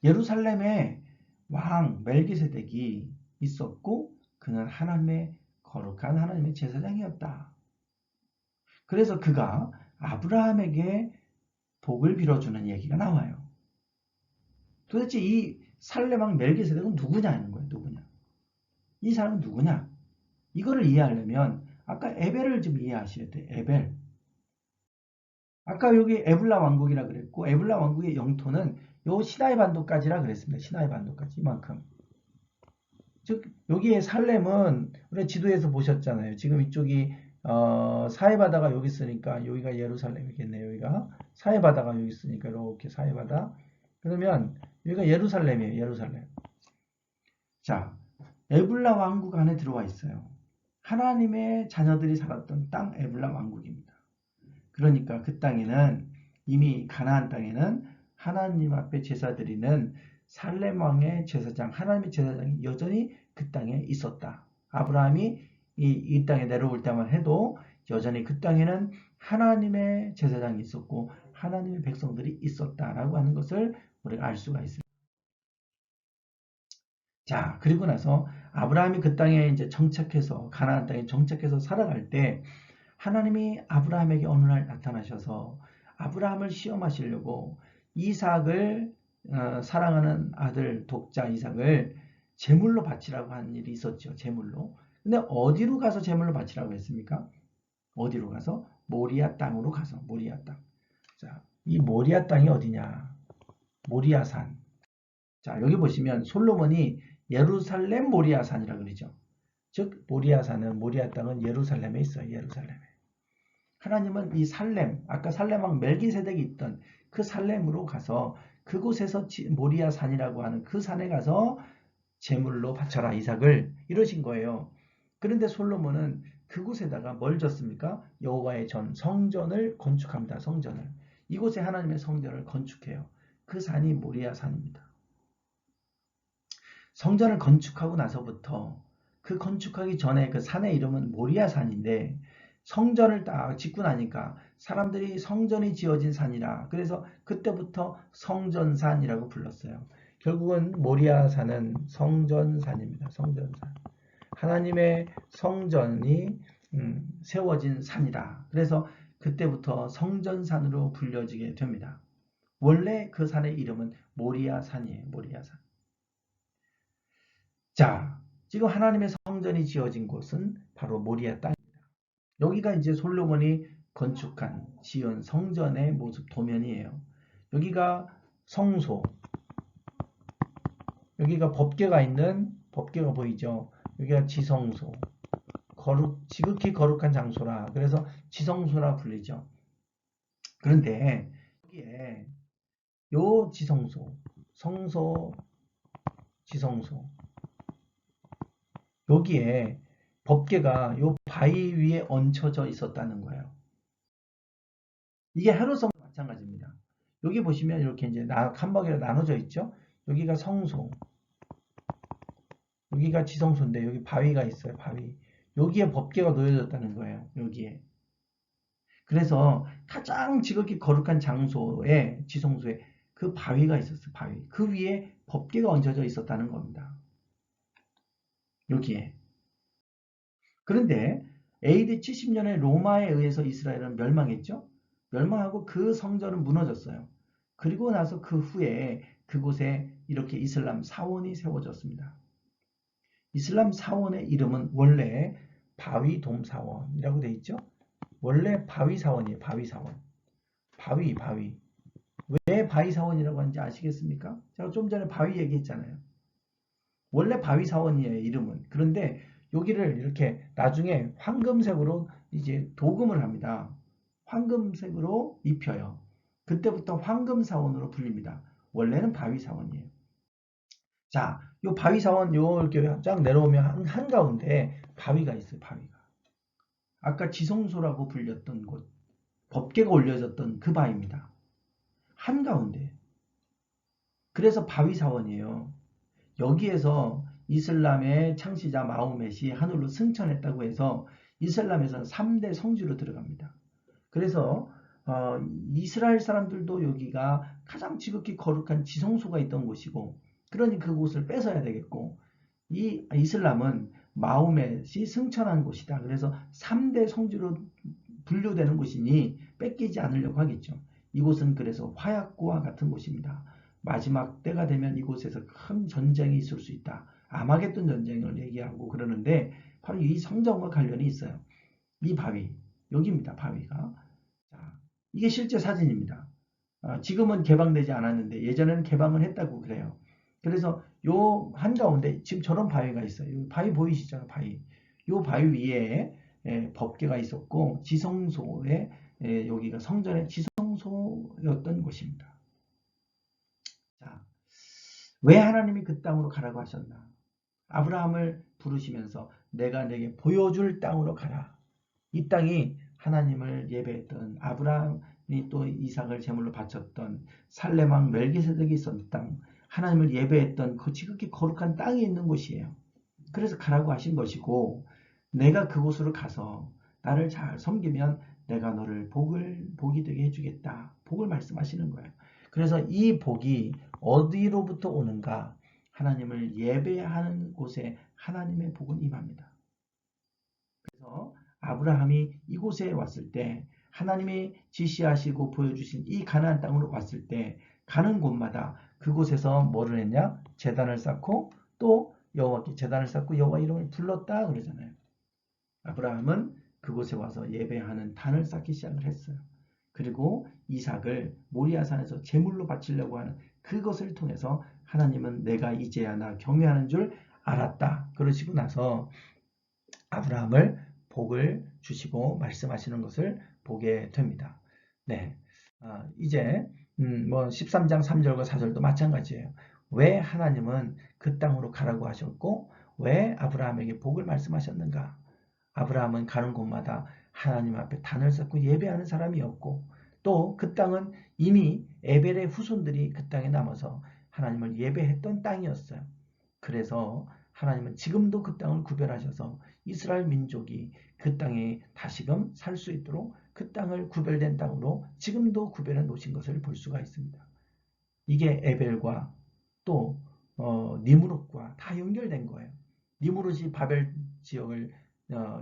S1: 예루살렘에 왕 멜기세덱이 있었고 그는 하나님의 거룩한 하나님의 제사장이었다. 그래서 그가 아브라함에게 복을 빌어주는 얘기가 나와요. 도대체 이 살렘 왕 멜기세덱은 누구냐는 거예요. 누구냐? 이 사람은 누구냐? 이거를 이해하려면 아까 에벨을 좀 이해하셔야 돼요. 에벨. 아까 여기 에블라 왕국이라 그랬고 에블라 왕국의 영토는 요 시나이 반도까지라 그랬습니다. 시나이 반도까지 이만큼. 즉 여기에 살렘은 우리 지도에서 보셨잖아요. 지금 이쪽이 사해바다가 여기 있으니까 여기가 예루살렘이겠네요. 여기가 사해바다가 여기 있으니까 이렇게 사해바다. 그러면 여기가 예루살렘이에요. 예루살렘. 자, 에블라 왕국 안에 들어와 있어요. 하나님의 자녀들이 살았던 땅 에블라 왕국입니다. 그러니까 그 땅에는 이미 가나안 땅에는 하나님 앞에 제사 드리는 살렘 왕의 제사장, 하나님의 제사장이 여전히 그 땅에 있었다. 아브라함이 이 땅에 내려올 때만 해도 여전히 그 땅에는 하나님의 제사장이 있었고 하나님의 백성들이 있었다라고 하는 것을 우리가 알 수가 있습니다. 자, 그리고 나서 아브라함이 그 땅에 이제 정착해서 가나안 땅에 정착해서 살아갈 때 하나님이 아브라함에게 어느 날 나타나셔서 아브라함을 시험하시려고 이삭을 사랑하는 아들 독자 이삭을 제물로 바치라고 하는 일이 있었죠. 제물로. 근데 어디로 가서 제물로 바치라고 했습니까? 어디로 가서? 모리아 땅으로 가서. 모리아 땅. 자, 이 모리아 땅이 어디냐? 모리아산. 자, 여기 보시면 솔로몬이 예루살렘 모리아산이라고 그러죠. 즉 모리아산은 모리아 땅은 예루살렘에 있어요. 예루살렘에. 하나님은 이 살렘, 아까 살렘 왕 멜기세덱이 있던 그 살렘으로 가서 그곳에서 모리아산이라고 하는 그 산에 가서 제물로 바쳐라 이삭을 이러신 거예요. 그런데 솔로몬은 그곳에다가 뭘 졌습니까? 여호와의 전 성전을 건축합니다. 성전을. 이곳에 하나님의 성전을 건축해요. 그 산이 모리아 산입니다. 성전을 건축하고 나서부터 그 건축하기 전에 그 산의 이름은 모리아 산인데 성전을 딱 짓고 나니까 사람들이 성전이 지어진 산이라 그래서 그때부터 성전산이라고 불렀어요. 결국은 모리아 산은 성전산입니다. 성전산. 하나님의 성전이 세워진 산이다. 그래서 그때부터 성전산으로 불려지게 됩니다. 원래 그 산의 이름은 모리아 산이에요. 모리아 산. 자, 지금 하나님의 성전이 지어진 곳은 바로 모리아 땅입니다. 여기가 이제 솔로몬이 건축한 지은 성전의 모습 도면이에요. 여기가 성소, 여기가 법궤가 있는 법궤가 보이죠. 여기가 지성소, 지극히 거룩한 장소라 그래서 지성소라 불리죠. 그런데 여기에 요 지성소, 성소, 지성소 여기에 법궤가 요 바위 위에 얹혀져 있었다는 거예요. 이게 헤로성도 마찬가지입니다. 여기 보시면 이렇게 이제 칸막이로 나눠져 있죠. 여기가 성소, 여기가 지성소인데 여기 바위가 있어요. 바위. 여기에 법궤가 놓여졌다는 거예요. 여기에. 그래서 가장 지극히 거룩한 장소에 지성소에 그 바위가 있었어요. 바위. 그 위에 법궤가 얹혀져 있었다는 겁니다. 여기에. 그런데 AD 70년에 로마에 의해서 이스라엘은 멸망했죠. 멸망하고 그 성전은 무너졌어요. 그리고 나서 그 후에 그곳에 이렇게 이슬람 사원이 세워졌습니다. 이슬람 사원의 이름은 원래 바위돔사원이라고 되어 있죠. 원래 바위사원이에요. 바위사원. 바위. 왜 바위사원이라고 하는지 아시겠습니까? 제가 좀 전에 바위 얘기했잖아요. 원래 바위사원이에요. 이름은. 그런데 여기를 이렇게 나중에 황금색으로 이제 도금을 합니다. 황금색으로 입혀요. 그때부터 황금사원으로 불립니다. 원래는 바위사원이에요. 자, 요 바위사원 이렇게 쫙 내려오면 한가운데 바위가 있어요. 바위가. 아까 지성소라고 불렸던 곳, 법궤가 올려졌던 그 바위입니다. 한가운데. 그래서 바위사원이에요. 여기에서 이슬람의 창시자 마호멧이 하늘로 승천했다고 해서 이슬람에서는 3대 성지로 들어갑니다. 그래서 이스라엘 사람들도 여기가 가장 지극히 거룩한 지성소가 있던 곳이고 그러니 그곳을 뺏어야 되겠고 이 이슬람은 마호멧이 승천한 곳이다. 그래서 3대 성지로 분류되는 곳이니 뺏기지 않으려고 하겠죠. 이곳은 그래서 화약고와 같은 곳입니다. 마지막 때가 되면 이곳에서 큰 전쟁이 있을 수 있다. 아마겟돈 전쟁을 얘기하고 그러는데 바로 이 성전과 관련이 있어요. 이 바위, 여기입니다. 바위가. 자, 이게 실제 사진입니다. 지금은 개방되지 않았는데 예전에는 개방을 했다고 그래요. 그래서 요 한가운데 지금 저런 바위가 있어요. 바위 보이시죠? 바위. 요 바위 위에 법궤가 있었고 지성소에 여기가 성전의 지성소였던 곳입니다. 자, 왜 하나님이 그 땅으로 가라고 하셨나? 아브라함을 부르시면서 내가 내게 보여줄 땅으로 가라. 이 땅이 하나님을 예배했던 아브라함이 또 이삭을 제물로 바쳤던 살렘 왕 멜기세덱이 있었던 땅, 하나님을 예배했던 그 지극히 거룩한 땅이 있는 곳이에요. 그래서 가라고 하신 것이고 내가 그곳으로 가서 나를 잘 섬기면 내가 너를 복이 되게 해주겠다. 복을 말씀하시는 거예요. 그래서 이 복이 어디로부터 오는가? 하나님을 예배하는 곳에 하나님의 복은 임합니다. 그래서 아브라함이 이곳에 왔을 때 하나님이 지시하시고 보여주신 이 가나안 땅으로 왔을 때 가는 곳마다 그곳에서 뭐를 했냐? 제단을 쌓고 또 여호와께 제단을 쌓고 여호와 이름을 불렀다 그러잖아요. 아브라함은 그곳에 와서 예배하는 단을 쌓기 시작을 했어요. 그리고 이삭을 모리아산에서 제물로 바치려고 하는 그것을 통해서 하나님은 내가 이제야 나 경외하는 줄 알았다. 그러시고 나서 아브라함을 복을 주시고 말씀하시는 것을 보게 됩니다. 네, 이제 뭐 13장 3절과 4절도 마찬가지예요. 왜 하나님은 그 땅으로 가라고 하셨고 왜 아브라함에게 복을 말씀하셨는가? 아브라함은 가는 곳마다 하나님 앞에 단을 쌓고 예배하는 사람이었고 또 그 땅은 이미 에벨의 후손들이 그 땅에 남아서 하나님을 예배했던 땅이었어요. 그래서 하나님은 지금도 그 땅을 구별하셔서 이스라엘 민족이 그 땅에 다시금 살 수 있도록 그 땅을 구별된 땅으로 지금도 구별해 놓으신 것을 볼 수가 있습니다. 이게 에벨과 또 니므롯과 다 연결된 거예요. 니므롯이 바벨 지역을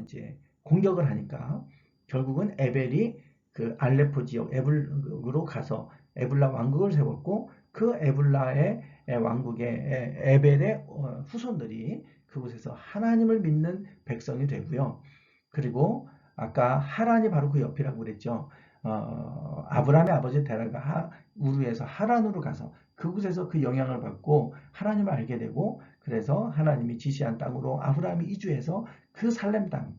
S1: 이제 공격을 하니까 결국은 에벨이 그 알레포 지역 에블로 가서 에블라 왕국을 세웠고 그 에블라의 왕국의 에벨의 후손들이 그곳에서 하나님을 믿는 백성이 되고요. 그리고 아까 하란이 바로 그 옆이라고 그랬죠. 아브라함의 아버지 데라가 우르에서 하란으로 가서 그곳에서 그 영향을 받고 하나님을 알게 되고 그래서 하나님이 지시한 땅으로 아브라함이 이주해서 그 살렘 땅,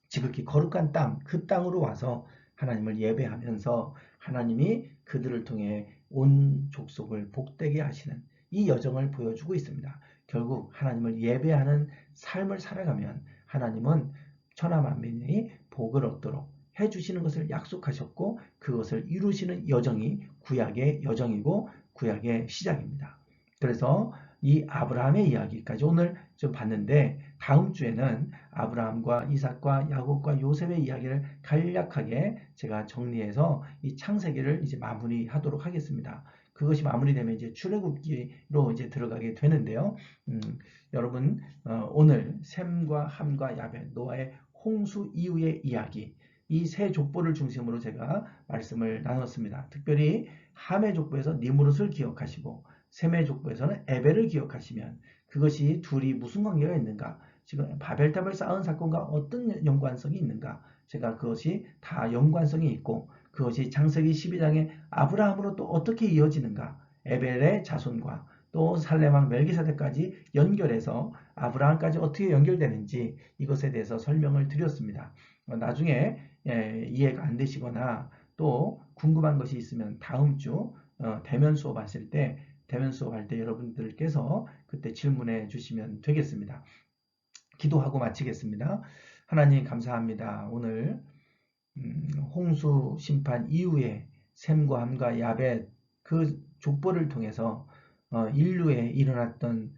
S1: 지극히 거룩한 땅, 그 땅으로 와서 하나님을 예배하면서 하나님이 그들을 통해 온 족속을 복되게 하시는 이 여정을 보여주고 있습니다. 결국 하나님을 예배하는 삶을 살아가면 하나님은 천하 만민이 복을 얻도록 해주시는 것을 약속하셨고 그것을 이루시는 여정이 구약의 여정이고 구약의 시작입니다. 그래서 이 아브라함의 이야기까지 오늘 좀 봤는데 다음 주에는 아브라함과 이삭과 야곱과 요셉의 이야기를 간략하게 제가 정리해서 이 창세기를 이제 마무리하도록 하겠습니다. 그것이 마무리되면 이제 출애굽기로 이제 들어가게 되는데요. 여러분 오늘 셈과 함과 야벳 노아의 홍수 이후의 이야기 이 세 족보를 중심으로 제가 말씀을 나눴습니다. 특별히 함의 족보에서 니므롯을 기억하시고 셈의 족보에서는 에벨을 기억하시면 그것이 둘이 무슨 관계가 있는가 지금 바벨탑을 쌓은 사건과 어떤 연관성이 있는가 제가 그것이 다 연관성이 있고 그것이 창세기 12장의 아브라함으로 또 어떻게 이어지는가 에벨의 자손과 또 살레망 멜기세덱까지 연결해서 아브라함까지 어떻게 연결되는지 이것에 대해서 설명을 드렸습니다. 나중에 이해가 안 되시거나 또 궁금한 것이 있으면 다음 주 대면 수업하실 때 대면 수업할 때 여러분들께서 그때 질문해 주시면 되겠습니다. 기도하고 마치겠습니다. 하나님 감사합니다. 오늘 홍수 심판 이후에 셈과 함과 야벳 그 족보를 통해서 인류에 일어났던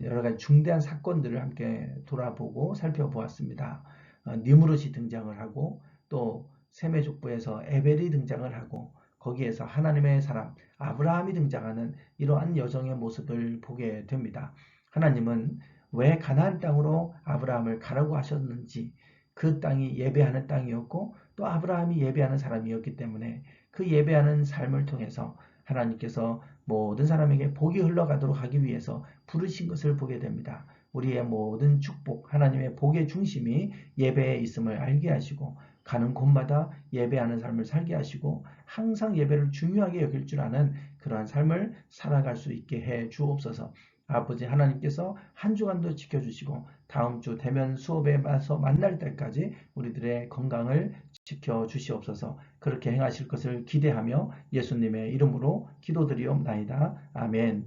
S1: 여러 가지 중대한 사건들을 함께 돌아보고 살펴보았습니다. 니므롯이 등장을 하고 또 셈의 족보에서 에벨이 등장을 하고 거기에서 하나님의 사람 아브라함이 등장하는 이러한 여정의 모습을 보게 됩니다. 하나님은 왜 가나안 땅으로 아브라함을 가라고 하셨는지 그 땅이 예배하는 땅이었고 또 아브라함이 예배하는 사람이었기 때문에 그 예배하는 삶을 통해서 하나님께서 모든 사람에게 복이 흘러가도록 하기 위해서 부르신 것을 보게 됩니다. 우리의 모든 축복, 하나님의 복의 중심이 예배에 있음을 알게 하시고 가는 곳마다 예배하는 삶을 살게 하시고 항상 예배를 중요하게 여길 줄 아는 그러한 삶을 살아갈 수 있게 해 주옵소서. 아버지 하나님께서 한 주간도 지켜주시고 다음 주 대면 수업에 와서 만날 때까지 우리들의 건강을 지켜주시옵소서. 그렇게 행하실 것을 기대하며 예수님의 이름으로 기도드리옵나이다. 아멘.